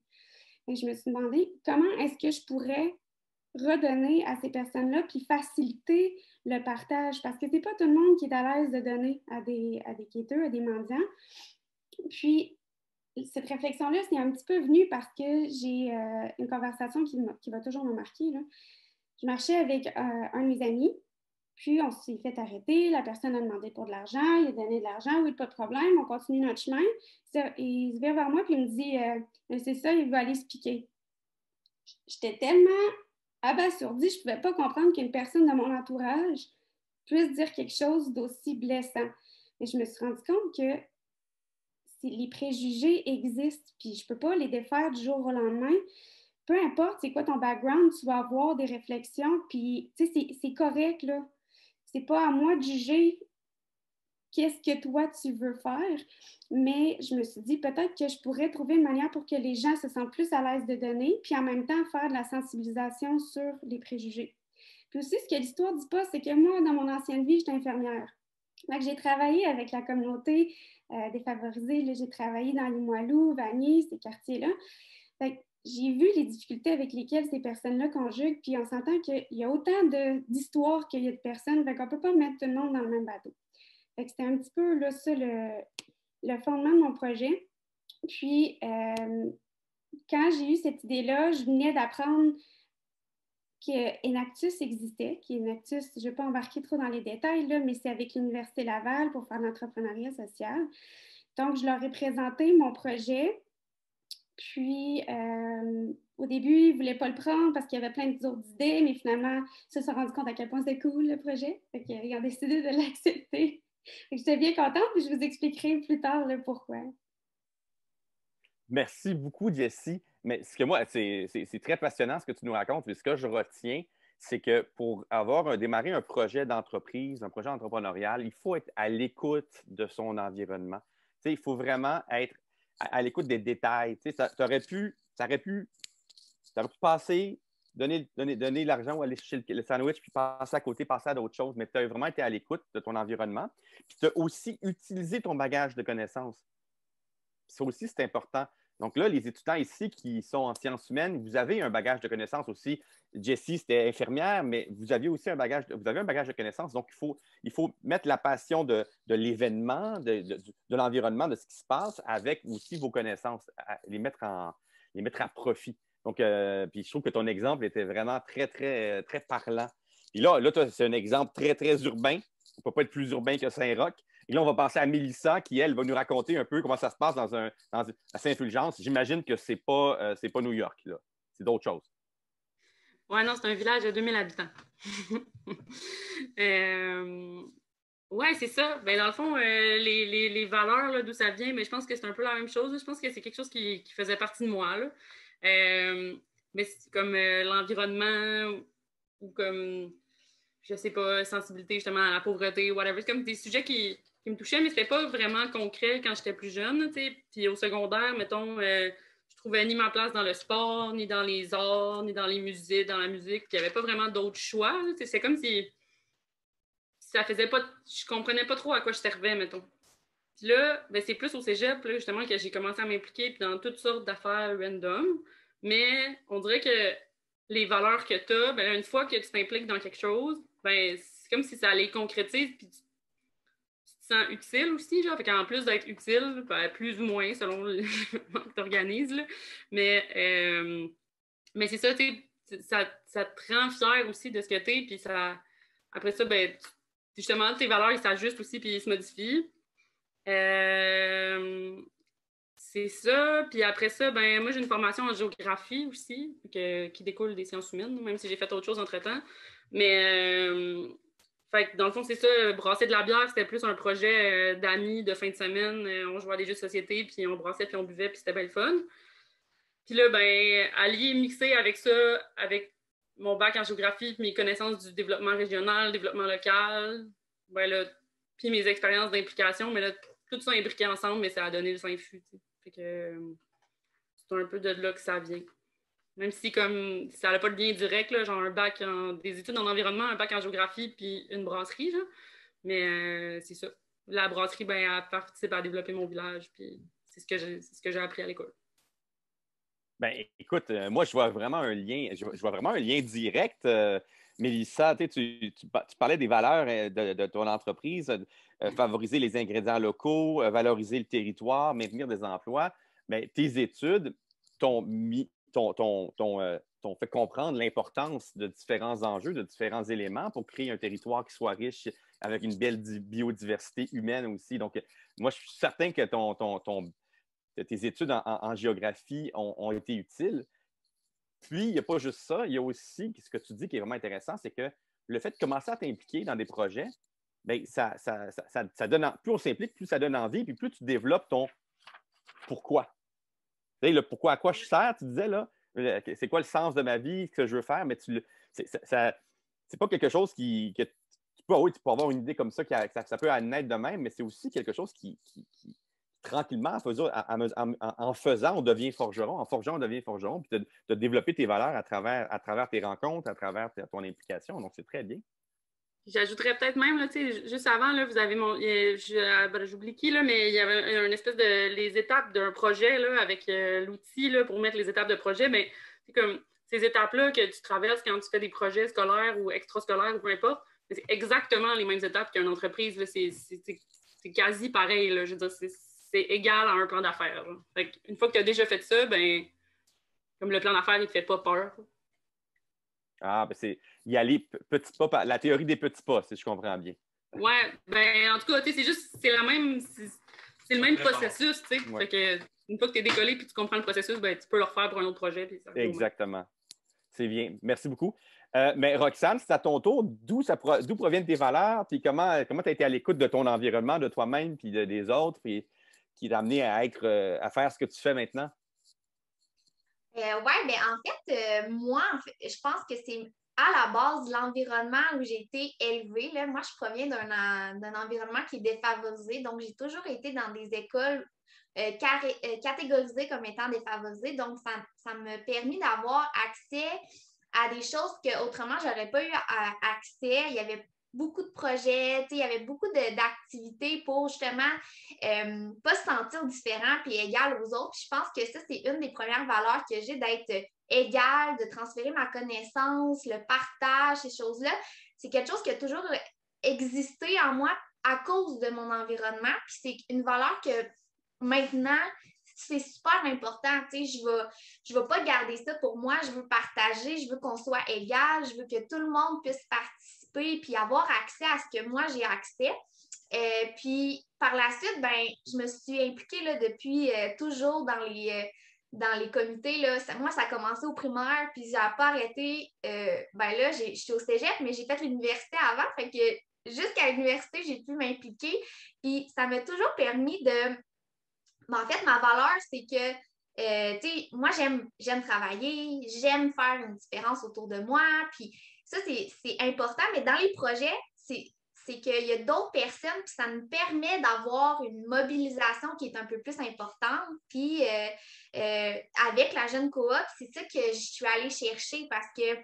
Et je me suis demandé, comment est-ce que je pourrais redonner à ces personnes-là puis faciliter le partage? Parce que ce n'est pas tout le monde qui est à l'aise de donner à des quêteux, à des mendiants. Puis, cette réflexion-là, c'est un petit peu venu parce que j'ai une conversation qui va toujours me marquer. Là. Je marchais avec un de mes amis, puis on s'est fait arrêter. La personne a demandé pour de l'argent, il a donné de l'argent, oui, pas de problème, on continue notre chemin. Il se vient vers moi, puis il me dit c'est ça, il va aller se piquer. J'étais tellement abasourdie, je ne pouvais pas comprendre qu'une personne de mon entourage puisse dire quelque chose d'aussi blessant. Mais je me suis rendu compte que les préjugés existent, puis je ne peux pas les défaire du jour au lendemain. Peu importe c'est quoi ton background, tu vas avoir des réflexions, puis tu sais, c'est correct, là. C'est pas à moi de juger qu'est-ce que toi tu veux faire, mais je me suis dit peut-être que je pourrais trouver une manière pour que les gens se sentent plus à l'aise de donner, puis en même temps faire de la sensibilisation sur les préjugés. Puis aussi, ce que l'histoire ne dit pas, c'est que moi, dans mon ancienne vie, j'étais infirmière. Donc, j'ai travaillé avec la communauté défavorisée. J'ai travaillé dans Limoilou, Vanier, ces quartiers-là. Fait que j'ai vu les difficultés avec lesquelles ces personnes-là conjuguent, puis on s'entend qu'il y a autant d'histoires qu'il y a de personnes, fait qu'on ne peut pas mettre tout le monde dans le même bateau. Fait que c'était un petit peu là, ça le fondement de mon projet. Puis, quand j'ai eu cette idée-là, je venais d'apprendre qu'Enactus existait, qu'Enactus, je ne vais pas embarquer trop dans les détails, là, mais c'est avec l'Université Laval pour faire l'entrepreneuriat social. Donc, je leur ai présenté mon projet. Puis, au début, ils ne voulaient pas le prendre parce qu'il y avait plein d'autres idées, mais finalement, ils se sont rendus compte à quel point c'était cool, le projet. Fait qu'ils ont décidé de l'accepter. J'étais bien contente, puis je vous expliquerai plus tard là, pourquoi. Merci beaucoup, Jessie. Mais ce que moi, c'est très passionnant ce que tu nous racontes. Et ce que je retiens, c'est que pour démarrer un projet d'entreprise, un projet entrepreneurial, il faut être à l'écoute de son environnement. Tu sais, il faut vraiment être à l'écoute des détails. Tu sais, tu aurais pu passer, donner l'argent ou aller chercher le sandwich, puis passer à côté, passer à d'autres choses. Mais tu as vraiment été à l'écoute de ton environnement. Puis tu as aussi utilisé ton bagage de connaissances. Ça aussi, c'est important. Donc là, les étudiants ici qui sont en sciences humaines, vous avez un bagage de connaissances aussi. Jessie, c'était infirmière, mais vous avez aussi un bagage de connaissances. Donc, il faut mettre la passion de l'événement, de l'environnement, de ce qui se passe avec aussi vos connaissances, les mettre à profit. Donc, puis je trouve que ton exemple était vraiment très, très, très parlant. Puis là toi, c'est un exemple très, très urbain. On ne peut pas être plus urbain que Saint-Roch. Et là, on va passer à Mélissa, qui, elle, va nous raconter un peu comment ça se passe à Saint-Fulgence. J'imagine que c'est pas New York, là. C'est d'autres choses. Oui, non, c'est un village de 2000 habitants. Oui, c'est ça. Ben, dans le fond, les valeurs, d'où ça vient, mais je pense que c'est un peu la même chose. Je pense que c'est quelque chose qui faisait partie de moi. Là. Mais c'est comme l'environnement ou comme, je sais pas, sensibilité justement à la pauvreté, whatever. C'est comme des sujets qui me touchaient, mais c'était pas vraiment concret quand j'étais plus jeune. T'sais. Puis au secondaire, mettons, je trouvais ni ma place dans le sport, ni dans les arts, ni dans les musées, dans la musique. Puis il n'y avait pas vraiment d'autres choix. C'est comme si ça faisait pas. Je comprenais pas trop à quoi je servais, mettons. Puis là, ben, c'est plus au cégep, là, justement, que j'ai commencé à m'impliquer dans toutes sortes d'affaires random. Mais on dirait que les valeurs que tu as, ben, une fois que tu t'impliques dans quelque chose, ben, c'est comme si ça les concrétise, puis tu te sens utile aussi, genre. Fait qu'en plus d'être utile, ben, plus ou moins, selon le que tu organises, mais c'est ça, tu sais, ça te rend fier aussi de ce que tu es, puis ça, après ça, ben, justement, tes valeurs, ils s'ajustent aussi, puis ils se modifient. C'est ça. Puis après ça, ben moi, j'ai une formation en géographie aussi, qui découle des sciences humaines, même si j'ai fait autre chose entre-temps. Mais, fait que dans le fond, c'est ça, brasser de la bière, c'était plus un projet d'amis de fin de semaine. On jouait à des jeux de société, puis on brassait, puis on buvait, puis c'était bien le fun. Puis là, ben, allier, mixer avec ça, avec mon bac en géographie, puis mes connaissances du développement régional, développement local, ben là, puis mes expériences d'implication, mais là, tout ça imbriqué ensemble, mais ça a donné le Saint-Fu. Fait que c'est un peu de là que ça vient. Même si comme ça n'a pas de lien direct, là, genre un bac des études en environnement, un bac en géographie, puis une brasserie, genre. Mais c'est ça. La brasserie, ben, elle participe à développer mon village, puis c'est ce que j'ai appris à l'école. Ben, écoute, moi, je vois vraiment un lien direct. Mélissa, tu parlais des valeurs de ton entreprise, favoriser les ingrédients locaux, valoriser le territoire, maintenir des emplois. Bien, tes études t'ont fait comprendre l'importance de différents enjeux, de différents éléments pour créer un territoire qui soit riche avec une belle biodiversité humaine aussi. Donc, moi, je suis certain que tes études en géographie ont été utiles. Puis, il n'y a pas juste ça, il y a aussi ce que tu dis qui est vraiment intéressant, c'est que le fait de commencer à t'impliquer dans des projets, bien, ça donne, plus on s'implique, plus ça donne envie, puis plus tu développes ton pourquoi. Tu sais, le pourquoi, à quoi je sers, tu disais, là, c'est quoi le sens de ma vie, ce que je veux faire, mais c'est pas quelque chose que tu peux avoir une idée comme ça, ça peut naître de même, mais c'est aussi quelque chose qui tranquillement, en faisant, on devient forgeron. En forgeant, on devient forgeron. Puis de développer tes valeurs à travers tes rencontres, à travers ton implication. Donc, c'est très bien. J'ajouterais peut-être même, là, juste avant, là, vous avez j'oublie qui, là, mais il y avait une espèce de les étapes d'un projet là, avec l'outil là, pour mettre les étapes de projet. Mais c'est comme ces étapes-là que tu traverses quand tu fais des projets scolaires ou extrascolaires ou peu importe, c'est exactement les mêmes étapes qu'une entreprise. C'est quasi pareil. Là, je veux dire, c'est égal à un plan d'affaires. Une fois que tu as déjà fait ça, ben, comme le plan d'affaires, il ne te fait pas peur. Ah, ben c'est y aller petit pas, la théorie des petits pas, si je comprends bien. Ouais, ben en tout cas, c'est le même processus, tu sais. Ouais. Fait que une fois que tu es décollé puis tu comprends le processus, ben tu peux le refaire pour un autre projet. Puis ça Exactement. C'est bien. Merci beaucoup. Mais Roxane, c'est à ton tour. D'où proviennent tes valeurs? Puis comment tu as été à l'écoute de ton environnement, de toi-même, puis des autres, puis qui t'a amené à faire ce que tu fais maintenant? Oui, mais en fait, moi, je pense que c'est à la base l'environnement où j'ai été élevée. Là. Moi, je proviens d'un environnement qui est défavorisé. Donc, j'ai toujours été dans des écoles catégorisées comme étant défavorisées. Donc, ça m'a permis d'avoir accès à des choses qu'autrement, je n'aurais pas eu accès. Il y avait beaucoup de projets, il y avait beaucoup d'activités pour justement pas se sentir différent puis égal aux autres. Puis je pense que ça, c'est une des premières valeurs que j'ai d'être égale, de transférer ma connaissance, le partage, ces choses-là. C'est quelque chose qui a toujours existé en moi à cause de mon environnement. Puis c'est une valeur que maintenant, c'est super important. Je vais pas garder ça pour moi. Je veux partager, je veux qu'on soit égal, je veux que tout le monde puisse participer puis avoir accès à ce que moi j'ai accès. Puis par la suite, ben, je me suis impliquée là, depuis toujours dans les comités. Là. Moi, ça a commencé au primaire, puis j'ai pas arrêté. Ben là, je suis au cégep, mais j'ai fait l'université avant. Fait que jusqu'à l'université, j'ai pu m'impliquer. Puis ça m'a toujours permis de. Ben, en fait, ma valeur, c'est que moi, j'aime travailler, j'aime faire une différence autour de moi. Puis ça, c'est important, mais dans les projets, c'est qu'il y a d'autres personnes, puis ça me permet d'avoir une mobilisation qui est un peu plus importante. Puis avec la jeune coop, c'est ça que je suis allée chercher parce que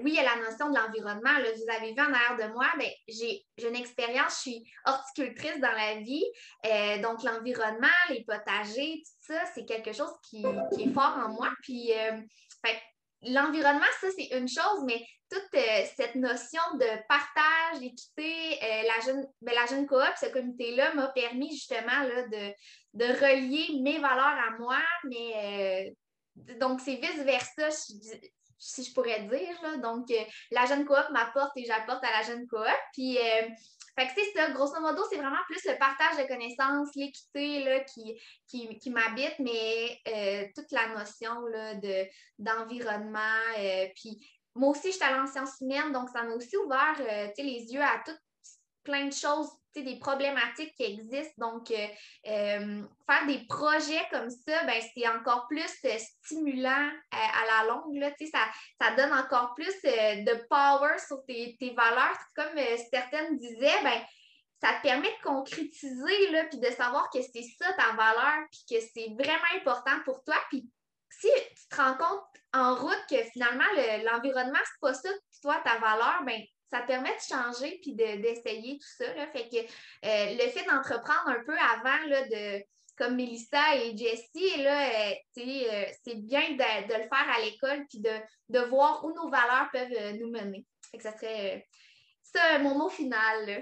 oui, il y a la notion de l'environnement. Là, vous avez vu en arrière de moi, ben, j'ai une expérience, je suis horticultrice dans la vie. Donc, l'environnement, les potagers, tout ça, c'est quelque chose qui est fort en moi. Puis, l'environnement, ça, c'est une chose, mais toute cette notion de partage, d'équité, la jeune coop, ce comité-là m'a permis justement là, de relier mes valeurs à moi, mais donc c'est vice-versa, si je pourrais dire. Là. Donc, la jeune coop m'apporte et j'apporte à la jeune coop. Puis, fait que c'est ça, grosso modo, c'est vraiment plus le partage de connaissances, l'équité là, qui m'habite, mais toute la notion là, d'environnement. Puis, moi aussi, je suis allée en sciences humaines, donc ça m'a aussi ouvert les yeux à plein de choses, des problématiques qui existent. Donc, faire des projets comme ça, ben, c'est encore plus stimulant à la longue. Là, ça donne encore plus de power sur tes valeurs. Comme certaines disaient, ben, ça te permet de concrétiser là, puis de savoir que c'est ça ta valeur, puis que c'est vraiment important pour toi. Puis si tu te rends compte en route que finalement, l'environnement, c'est pas ça, toi, ta valeur, ben ça te permet de changer puis d'essayer tout ça. Là. Fait que le fait d'entreprendre un peu avant là, comme Mélissa et Jessie, là, c'est bien de le faire à l'école puis de voir où nos valeurs peuvent nous mener. Fait que ça serait ça mon mot final. Là.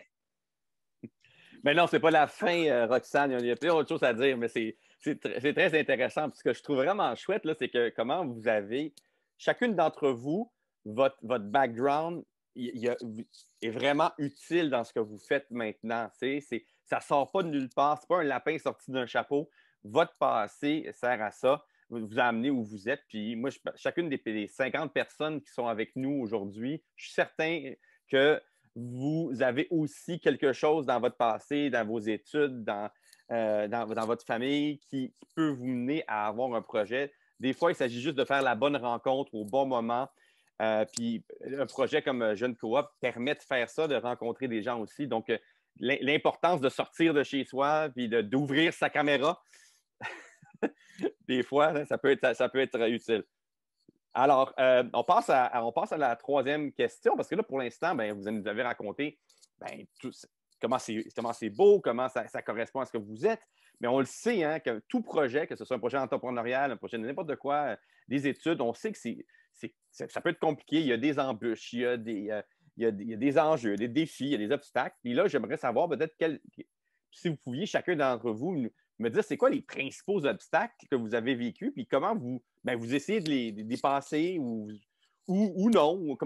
Mais non, c'est pas la fin, Roxane. Il y a plein d'autres choses à dire, mais c'est très intéressant. Ce que je trouve vraiment chouette, là, c'est que comment vous avez, chacune d'entre vous, votre background est vraiment utile dans ce que vous faites maintenant. Ça ne sort pas de nulle part. Ce n'est pas un lapin sorti d'un chapeau. Votre passé sert à ça. Vous a amené où vous êtes. Puis moi, chacune des 50 personnes qui sont avec nous aujourd'hui, je suis certain que vous avez aussi quelque chose dans votre passé, dans vos études, dans votre famille qui peut vous mener à avoir un projet. Des fois, il s'agit juste de faire la bonne rencontre au bon moment. Puis un projet comme Jeune Coop permet de faire ça, de rencontrer des gens aussi. Donc, l'importance de sortir de chez soi puis d'ouvrir sa caméra, des fois, ça peut être utile. Alors, on passe à la troisième question, parce que là, pour l'instant, vous nous avez raconté comment c'est beau, comment ça correspond à ce que vous êtes. Mais on le sait, hein, que tout projet, que ce soit un projet entrepreneurial, un projet de n'importe quoi, des études, on sait que ça peut être compliqué. Il y a des embûches, il y a des enjeux, des défis, il y a des obstacles. Puis là, j'aimerais savoir peut-être si vous pouviez, chacun d'entre vous, me dire c'est quoi les principaux obstacles que vous avez vécus, puis comment vous essayez de les dépasser ou non, ou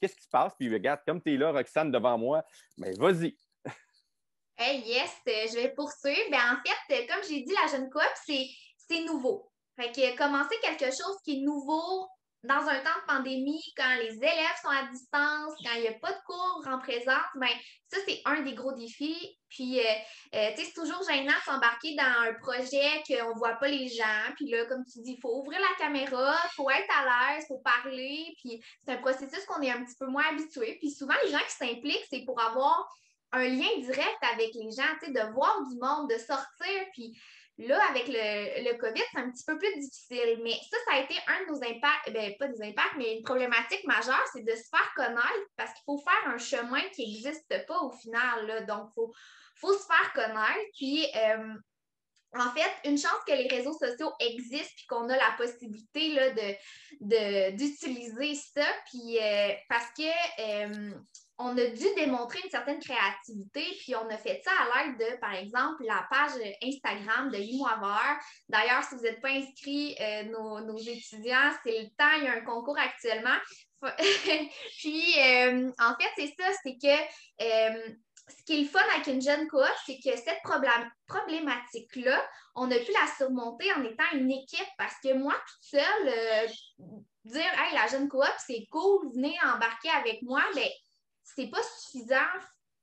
qu'est-ce qui se passe? Puis regarde, comme tu es là, Roxane, devant moi, vas-y. Hey, yes, je vais poursuivre. En fait, comme j'ai dit, la jeune coop, c'est nouveau. Fait que commencer quelque chose qui est nouveau dans un temps de pandémie, quand les élèves sont à distance, quand il n'y a pas de cours en présence, ça, c'est un des gros défis. Puis, c'est toujours gênant de s'embarquer dans un projet qu'on ne voit pas les gens. Puis là, comme tu dis, il faut ouvrir la caméra, il faut être à l'aise, il faut parler. Puis, c'est un processus qu'on est un petit peu moins habitué. Puis, souvent, les gens qui s'impliquent, c'est pour avoir un lien direct avec les gens, de voir du monde, de sortir. Puis, là, avec le COVID, c'est un petit peu plus difficile, mais ça a été un de nos impacts, pas des impacts, mais une problématique majeure, c'est de se faire connaître parce qu'il faut faire un chemin qui n'existe pas au final, là. Donc, il faut se faire connaître. Puis, en fait, une chance que les réseaux sociaux existent puis qu'on a la possibilité là, d'utiliser ça, puis parce que on a dû démontrer une certaine créativité, puis on a fait ça à l'aide de, par exemple, la page Instagram de Limoiveur. D'ailleurs, si vous n'êtes pas inscrits, nos étudiants, c'est le temps, il y a un concours actuellement. Puis, en fait, c'est ça, c'est que ce qui est le fun avec une jeune coop, c'est que cette problématique-là, on a pu la surmonter en étant une équipe parce que moi, toute seule, dire « Hey, la jeune coop, c'est cool, venez embarquer avec moi », c'est pas suffisant.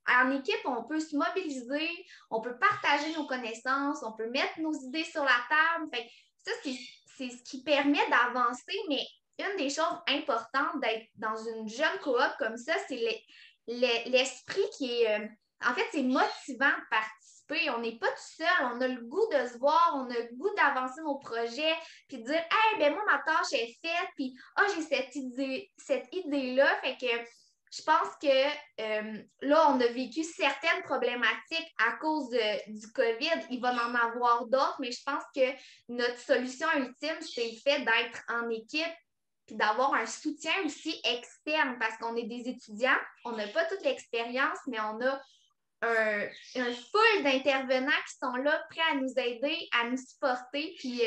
En équipe, on peut se mobiliser, on peut partager nos connaissances, on peut mettre nos idées sur la table. Fait que ça, c'est ce qui permet d'avancer, mais une des choses importantes d'être dans une jeune coop comme ça, c'est l'esprit qui est... en fait, c'est motivant de participer. On n'est pas tout seul. On a le goût de se voir. On a le goût d'avancer nos projets. Puis de dire, « Hey, moi, ma tâche est faite. Puis, j'ai cette idée-là. » Fait que je pense que là, on a vécu certaines problématiques à cause du COVID. Il va en avoir d'autres, mais je pense que notre solution ultime, c'est le fait d'être en équipe puis d'avoir un soutien aussi externe parce qu'on est des étudiants, on n'a pas toute l'expérience, mais on a un full d'intervenants qui sont là, prêts à nous aider, à nous supporter, puis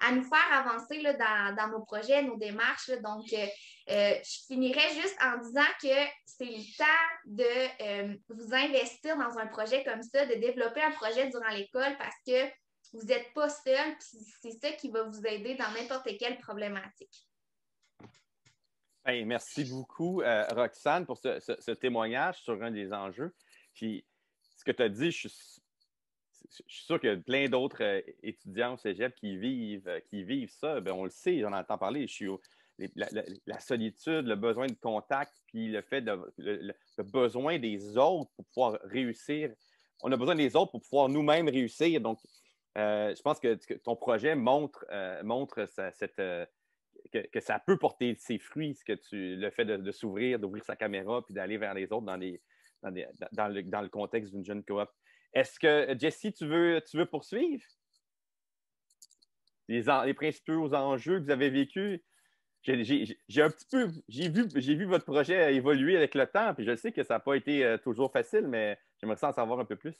à nous faire avancer là, dans nos projets, nos démarches. Là. Donc, je finirais juste en disant que c'est le temps de vous investir dans un projet comme ça, de développer un projet durant l'école parce que vous n'êtes pas seul, puis c'est ça qui va vous aider dans n'importe quelle problématique. Hey, merci beaucoup, Roxane, pour ce témoignage sur un des enjeux. Puis, ce que tu as dit, je suis sûr qu'il y a plein d'autres étudiants au cégep qui vivent ça. On le sait, j'en entends parler. La solitude, le besoin de contact, puis le fait le besoin des autres pour pouvoir réussir. On a besoin des autres pour pouvoir nous-mêmes réussir. Donc, je pense que ton projet montre que ça peut porter ses fruits, le fait de s'ouvrir, d'ouvrir sa caméra, puis d'aller vers les autres dans le contexte d'une jeune coop. Est-ce que, Jessie, tu veux poursuivre? Les principaux enjeux que vous avez vécus? J'ai vu votre projet évoluer avec le temps, puis je sais que ça n'a pas été toujours facile, mais j'aimerais en savoir un peu plus.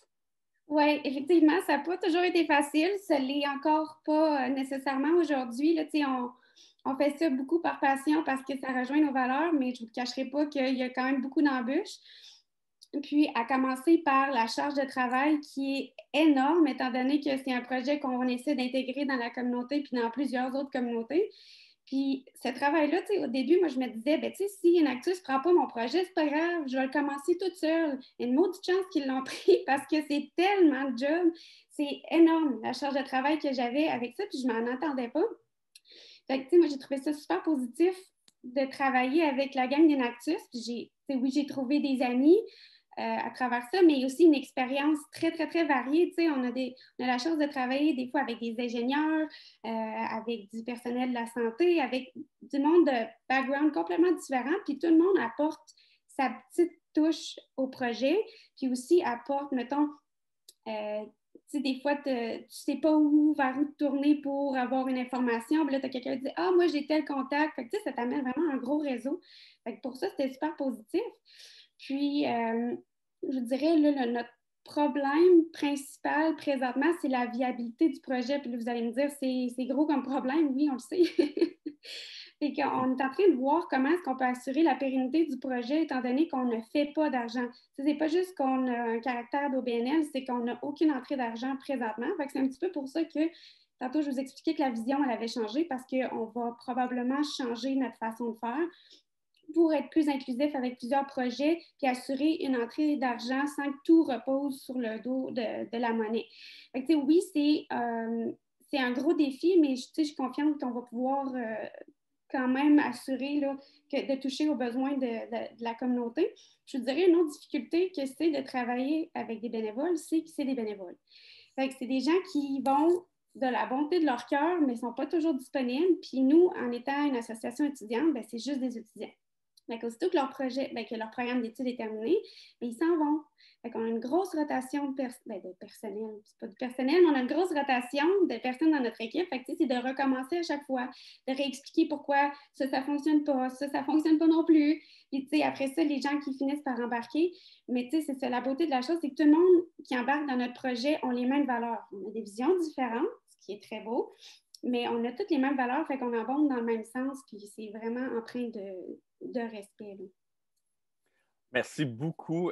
Oui, effectivement, ça n'a pas toujours été facile. Ça ne l'est encore pas nécessairement aujourd'hui. Là, on fait ça beaucoup par passion parce que ça rejoint nos valeurs, mais je ne vous cacherai pas qu'il y a quand même beaucoup d'embûches. Puis, à commencer par la charge de travail qui est énorme, étant donné que c'est un projet qu'on essaie d'intégrer dans la communauté puis dans plusieurs autres communautés. Puis, ce travail-là, au début, moi, je me disais, si Enactus ne prend pas mon projet, c'est pas grave, je vais le commencer toute seule. Et une maudite chance qu'ils l'ont pris parce que c'est tellement de job. C'est énorme, la charge de travail que j'avais avec ça, puis je m'en attendais pas. Fait que, moi, j'ai trouvé ça super positif de travailler avec la gang d'Enactus. Puis j'ai trouvé des amis. à travers ça, mais aussi une expérience très, très, très variée. Tu sais, on a la chance de travailler des fois avec des ingénieurs, avec du personnel de la santé, avec du monde de background complètement différent, puis tout le monde apporte sa petite touche au projet, puis aussi apporte, mettons, tu sais, des fois, tu ne sais pas vers où te tourner pour avoir une information. Puis là, tu as quelqu'un qui dit « Ah, moi, j'ai tel contact. » Fait que, tu sais, ça t'amène vraiment un gros réseau. Fait que pour ça, c'était super positif. Puis, je dirais, là, notre problème principal présentement, c'est la viabilité du projet. Puis là, vous allez me dire, c'est gros comme problème. Oui, on le sait. Fait qu'on est en train de voir comment est-ce qu'on peut assurer la pérennité du projet étant donné qu'on ne fait pas d'argent. C'est pas juste qu'on a un caractère d'OBNL, c'est qu'on n'a aucune entrée d'argent présentement. Fait que c'est un petit peu pour ça que tantôt, je vous expliquais que la vision, elle avait changé parce qu'on va probablement changer notre façon de faire pour être plus inclusif avec plusieurs projets puis assurer une entrée d'argent sans que tout repose sur le dos de la monnaie. Fait que, oui, c'est un gros défi, mais je suis confiante qu'on va pouvoir quand même assurer là, de toucher aux besoins de la communauté. Je vous dirais une autre difficulté que c'est de travailler avec des bénévoles, c'est que c'est des bénévoles. Fait que c'est des gens qui vont de la bonté de leur cœur, mais ne sont pas toujours disponibles. Puis nous, en étant une association étudiante, bien, c'est juste des étudiants. Donc, aussitôt que leur projet, que leur programme d'études est terminé, bien, ils s'en vont. Fait qu'on a une grosse rotation de personnel. C'est pas du personnel, mais on a une grosse rotation de personnes dans notre équipe. Fait que, c'est de recommencer à chaque fois, de réexpliquer pourquoi ça ne fonctionne pas, ça ne fonctionne pas non plus. Puis, après ça, les gens qui finissent par embarquer. Mais c'est ça, la beauté de la chose, c'est que tout le monde qui embarque dans notre projet ont les mêmes valeurs. On a des visions différentes, ce qui est très beau, mais on a toutes les mêmes valeurs, fait qu'on abonde dans le même sens, puis c'est vraiment empreint de respect. Là. Merci beaucoup,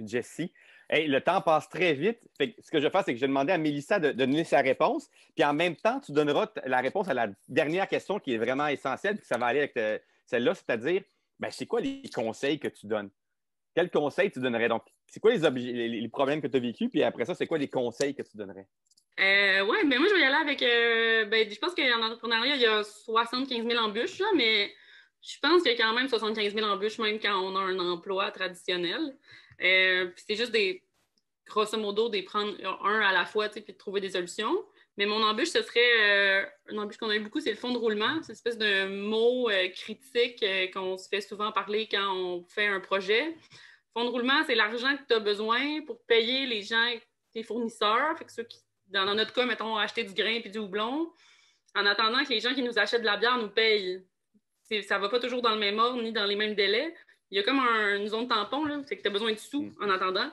Jessie. Hey, le temps passe très vite. Fait que ce que je vais faire, c'est que je vais demander à Mélissa de donner sa réponse. Puis en même temps, tu donneras la réponse à la dernière question qui est vraiment essentielle, puis ça va aller avec celle-là, c'est-à-dire, c'est quoi les conseils que tu donnes? Quels conseils tu donnerais? Donc, c'est quoi les problèmes que tu as vécus? Puis après ça, c'est quoi les conseils que tu donnerais? Oui, mais moi, je vais y aller avec... je pense qu'en entrepreneuriat, il y a 75 000 embûches, là, mais je pense qu'il y a quand même 75 000 embûches, même quand on a un emploi traditionnel. Puis c'est juste grosso modo, de prendre un à la fois, puis de trouver des solutions. Mais mon embûche, ce serait... une embûche qu'on a eu beaucoup, c'est le fonds de roulement. C'est une espèce de mot critique qu'on se fait souvent parler quand on fait un projet. Fonds de roulement, c'est l'argent que tu as besoin pour payer les gens, tes fournisseurs, fait que ceux qui, dans notre cas, mettons, acheter du grain et du houblon, en attendant que les gens qui nous achètent de la bière nous payent. Ça ne va pas toujours dans le même ordre ni dans les mêmes délais. Il y a comme une zone tampon, là, c'est que tu as besoin de sous en attendant.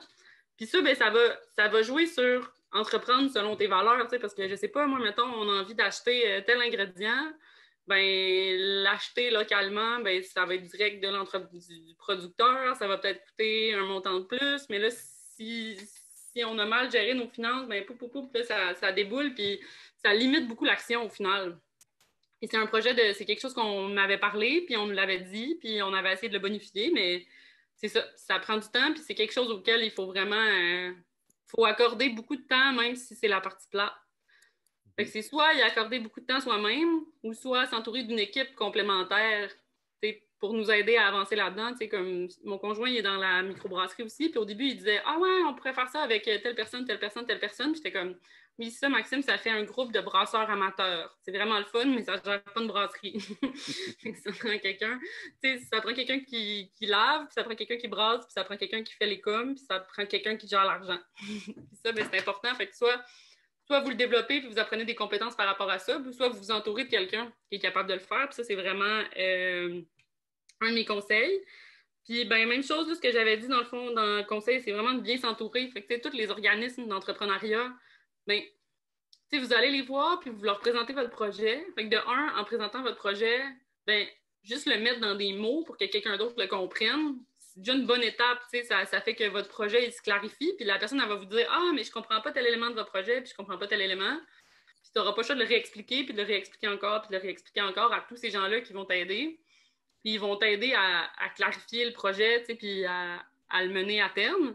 Puis ça, ça va jouer sur entreprendre selon tes valeurs, parce que je sais pas, moi, mettons, on a envie d'acheter tel ingrédient, l'acheter localement, ça va être direct du producteur, ça va peut-être coûter un montant de plus, mais là, si on a mal géré nos finances, là, ça déboule, puis ça limite beaucoup l'action au final. Et c'est quelque chose qu'on m'avait parlé, puis on nous l'avait dit, puis on avait essayé de le bonifier, mais c'est ça prend du temps, puis c'est quelque chose auquel il faut vraiment faut accorder beaucoup de temps, même si c'est la partie plate. Fait que c'est soit y accorder beaucoup de temps soi-même, ou soit s'entourer d'une équipe complémentaire pour nous aider à avancer là-dedans. Comme mon conjoint, il est dans la microbrasserie aussi, puis au début, il disait « Ah ouais, on pourrait faire ça avec telle personne, telle personne, telle personne. » Puis j'étais comme « Oui, ça, Maxime, ça fait un groupe de brasseurs amateurs. C'est vraiment le fun, mais ça ne gère pas une brasserie. » Ça prend quelqu'un, ça prend quelqu'un qui lave, puis ça prend quelqu'un qui brasse, puis ça prend quelqu'un qui fait les coms, puis ça prend quelqu'un qui gère l'argent. Puis ça, c'est important. Fait que soit vous le développez puis vous apprenez des compétences par rapport à ça, soit vous vous entourez de quelqu'un qui est capable de le faire. Puis ça, c'est vraiment un de mes conseils. Puis, même chose, là, ce que j'avais dit dans le fond, dans le conseil, c'est vraiment de bien s'entourer. Fait que, tous les organismes d'entrepreneuriat, vous allez les voir puis vous leur présentez votre projet. Fait que en présentant votre projet, juste le mettre dans des mots pour que quelqu'un d'autre le comprenne, c'est déjà une bonne étape, ça fait que votre projet il se clarifie, puis la personne elle va vous dire « Ah, mais je comprends pas tel élément de votre projet, puis je comprends pas tel élément. » Puis tu n'auras pas le choix de le réexpliquer, puis de le réexpliquer encore, puis de le réexpliquer encore à tous ces gens-là qui vont t'aider. Puis ils vont t'aider à clarifier le projet, puis à le mener à terme.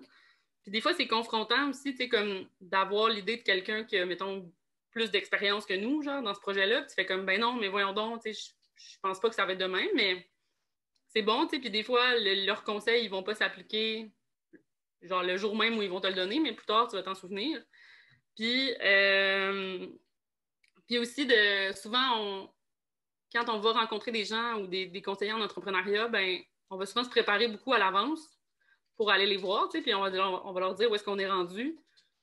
Puis des fois, c'est confrontant aussi, comme d'avoir l'idée de quelqu'un qui a, mettons, plus d'expérience que nous, genre, dans ce projet-là. Puis tu fais comme « Ben non, mais voyons donc, je pense pas que ça va être de même, mais... » C'est bon, puis des fois, leurs conseils, ils vont pas s'appliquer genre le jour même où ils vont te le donner, mais plus tard, tu vas t'en souvenir. Puis aussi, souvent, quand on va rencontrer des gens ou des conseillers en entrepreneuriat, ben, on va souvent se préparer beaucoup à l'avance pour aller les voir, tu sais, puis on va leur dire où est-ce qu'on est rendu.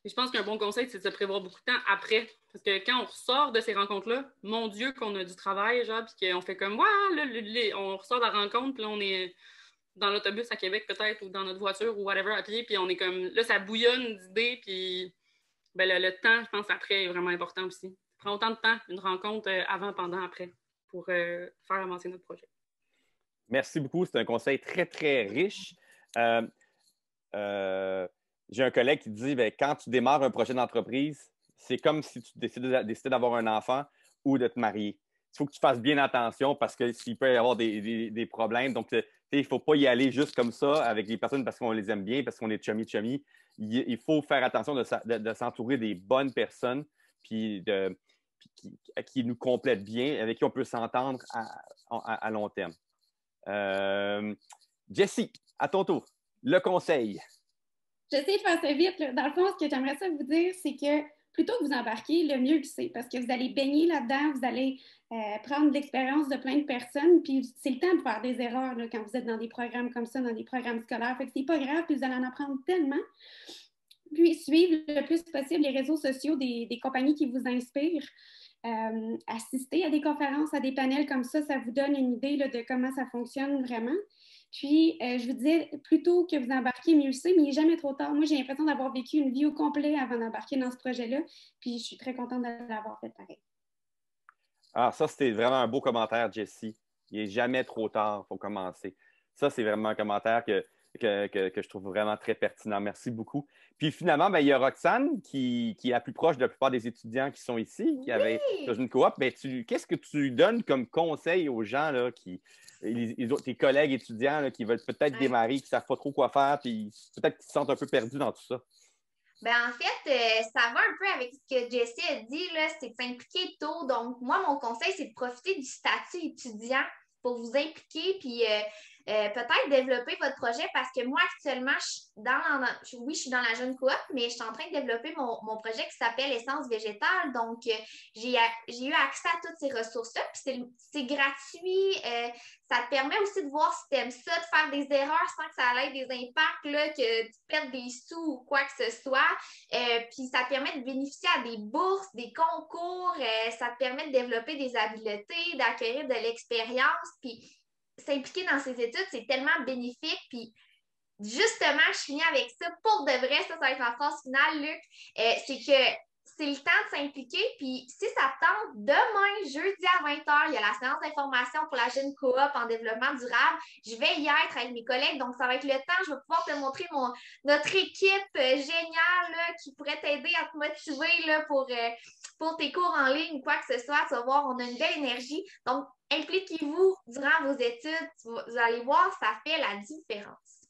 Et je pense qu'un bon conseil, c'est de se prévoir beaucoup de temps après. Parce que quand on ressort de ces rencontres-là, mon Dieu, qu'on a du travail, genre, puis qu'on fait comme, ouais, là, on ressort de la rencontre, puis là, on est dans l'autobus à Québec, peut-être, ou dans notre voiture, ou whatever, à pied, puis on est comme, là, ça bouillonne d'idées, puis ben, le temps, je pense, après, est vraiment important aussi. Ça prend autant de temps, une rencontre avant, pendant, après, pour faire avancer notre projet. Merci beaucoup. C'est un conseil très, très riche. J'ai un collègue qui dit ben, quand tu démarres un projet d'entreprise, c'est comme si tu décidais d'avoir un enfant ou de te marier. Il faut que tu fasses bien attention parce qu'il peut y avoir des problèmes. Donc, il ne faut pas y aller juste comme ça avec les personnes parce qu'on les aime bien, parce qu'on est chummy. Il faut faire attention de s'entourer des bonnes personnes puis qui nous complètent bien, avec qui on peut s'entendre à long terme. Jessie, à ton tour, le conseil. J'essaie de faire ça vite. Là. Dans le fond, ce que j'aimerais ça vous dire, c'est que plutôt que vous embarquez, le mieux que c'est, parce que vous allez baigner là-dedans, vous allez prendre l'expérience de plein de personnes, puis c'est le temps de faire des erreurs là, quand vous êtes dans des programmes comme ça, dans des programmes scolaires. Fait que c'est pas grave, puis vous allez en apprendre tellement. Puis suivre le plus possible les réseaux sociaux des compagnies qui vous inspirent. Assister à des conférences, à des panels comme ça vous donne une idée là, de comment ça fonctionne vraiment. Puis, je vous disais, plutôt que vous embarquez, mieux c'est, mais il n'est jamais trop tard. Moi, j'ai l'impression d'avoir vécu une vie au complet avant d'embarquer dans ce projet-là, puis je suis très contente de l'avoir fait pareil. Ah, ça, c'était vraiment un beau commentaire, Jessie. Il n'est jamais trop tard, il faut commencer. Ça, c'est vraiment un commentaire que je trouve vraiment très pertinent. Merci beaucoup. Puis finalement, ben, il y a Roxane qui est la plus proche de la plupart des étudiants qui sont ici, qui avaient dans une coop. Ben, qu'est-ce que tu donnes comme conseil aux gens, là, tes collègues étudiants là, qui veulent peut-être démarrer, qui ne savent pas trop quoi faire, puis peut-être qu'ils se sentent un peu perdus dans tout ça? Ben, en fait, ça va un peu avec ce que Jessie a dit, là, c'est de s'impliquer tôt. Donc, moi, mon conseil, c'est de profiter du statut étudiant pour vous impliquer, puis peut-être développer votre projet parce que moi, actuellement, je suis dans la jeune coop, mais je suis en train de développer mon projet qui s'appelle Essence végétale. Donc, j'ai eu accès à toutes ces ressources-là, puis c'est gratuit. Ça te permet aussi de voir si tu aimes ça, de faire des erreurs sans que ça ait des impacts, là, que tu perdes des sous ou quoi que ce soit. Puis ça te permet de bénéficier à des bourses, des concours. Ça te permet de développer des habiletés, d'acquérir de l'expérience. Puis s'impliquer dans ces études, c'est tellement bénéfique. Puis justement, je finis avec ça. Pour de vrai, ça va être ma phrase finale, Luc. C'est que c'est le temps de s'impliquer. Puis si ça tente, demain, jeudi à 20h, il y a la séance d'information pour la jeune coop en développement durable. Je vais y être avec mes collègues. Donc, ça va être le temps. Je vais pouvoir te montrer notre équipe géniale là, qui pourrait t'aider à te motiver là, pour tes cours en ligne ou quoi que ce soit. Tu vas voir, on a une belle énergie. Donc, impliquez-vous durant vos études. Vous allez voir, ça fait la différence.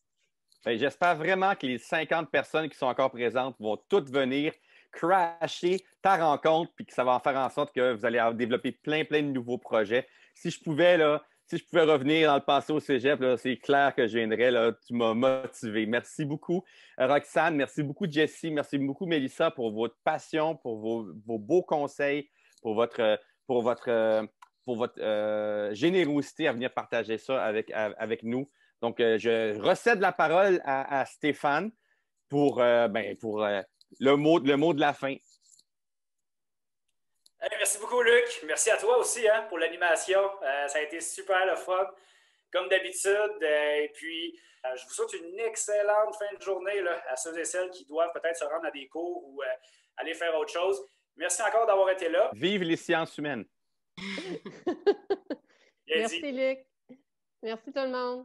Bien, j'espère vraiment que les 50 personnes qui sont encore présentes vont toutes venir crasher ta rencontre puis que ça va en faire en sorte que vous allez développer plein de nouveaux projets. Si je pouvais revenir dans le passé au cégep, là, c'est clair que je viendrais. Là, tu m'as motivé. Merci beaucoup, Roxane. Merci beaucoup, Jessie. Merci beaucoup, Mélissa, pour votre passion, pour vos beaux conseils, pour votre générosité à venir partager ça avec nous. Donc, je recède la parole à Stéphane pour le mot de la fin. Hey, merci beaucoup, Luc. Merci à toi aussi pour l'animation. Ça a été super le fun, comme d'habitude. Et puis, je vous souhaite une excellente fin de journée là, à ceux et celles qui doivent peut-être se rendre à des cours ou aller faire autre chose. Merci encore d'avoir été là. Vive les sciences humaines. Merci, Luc. Merci tout le monde.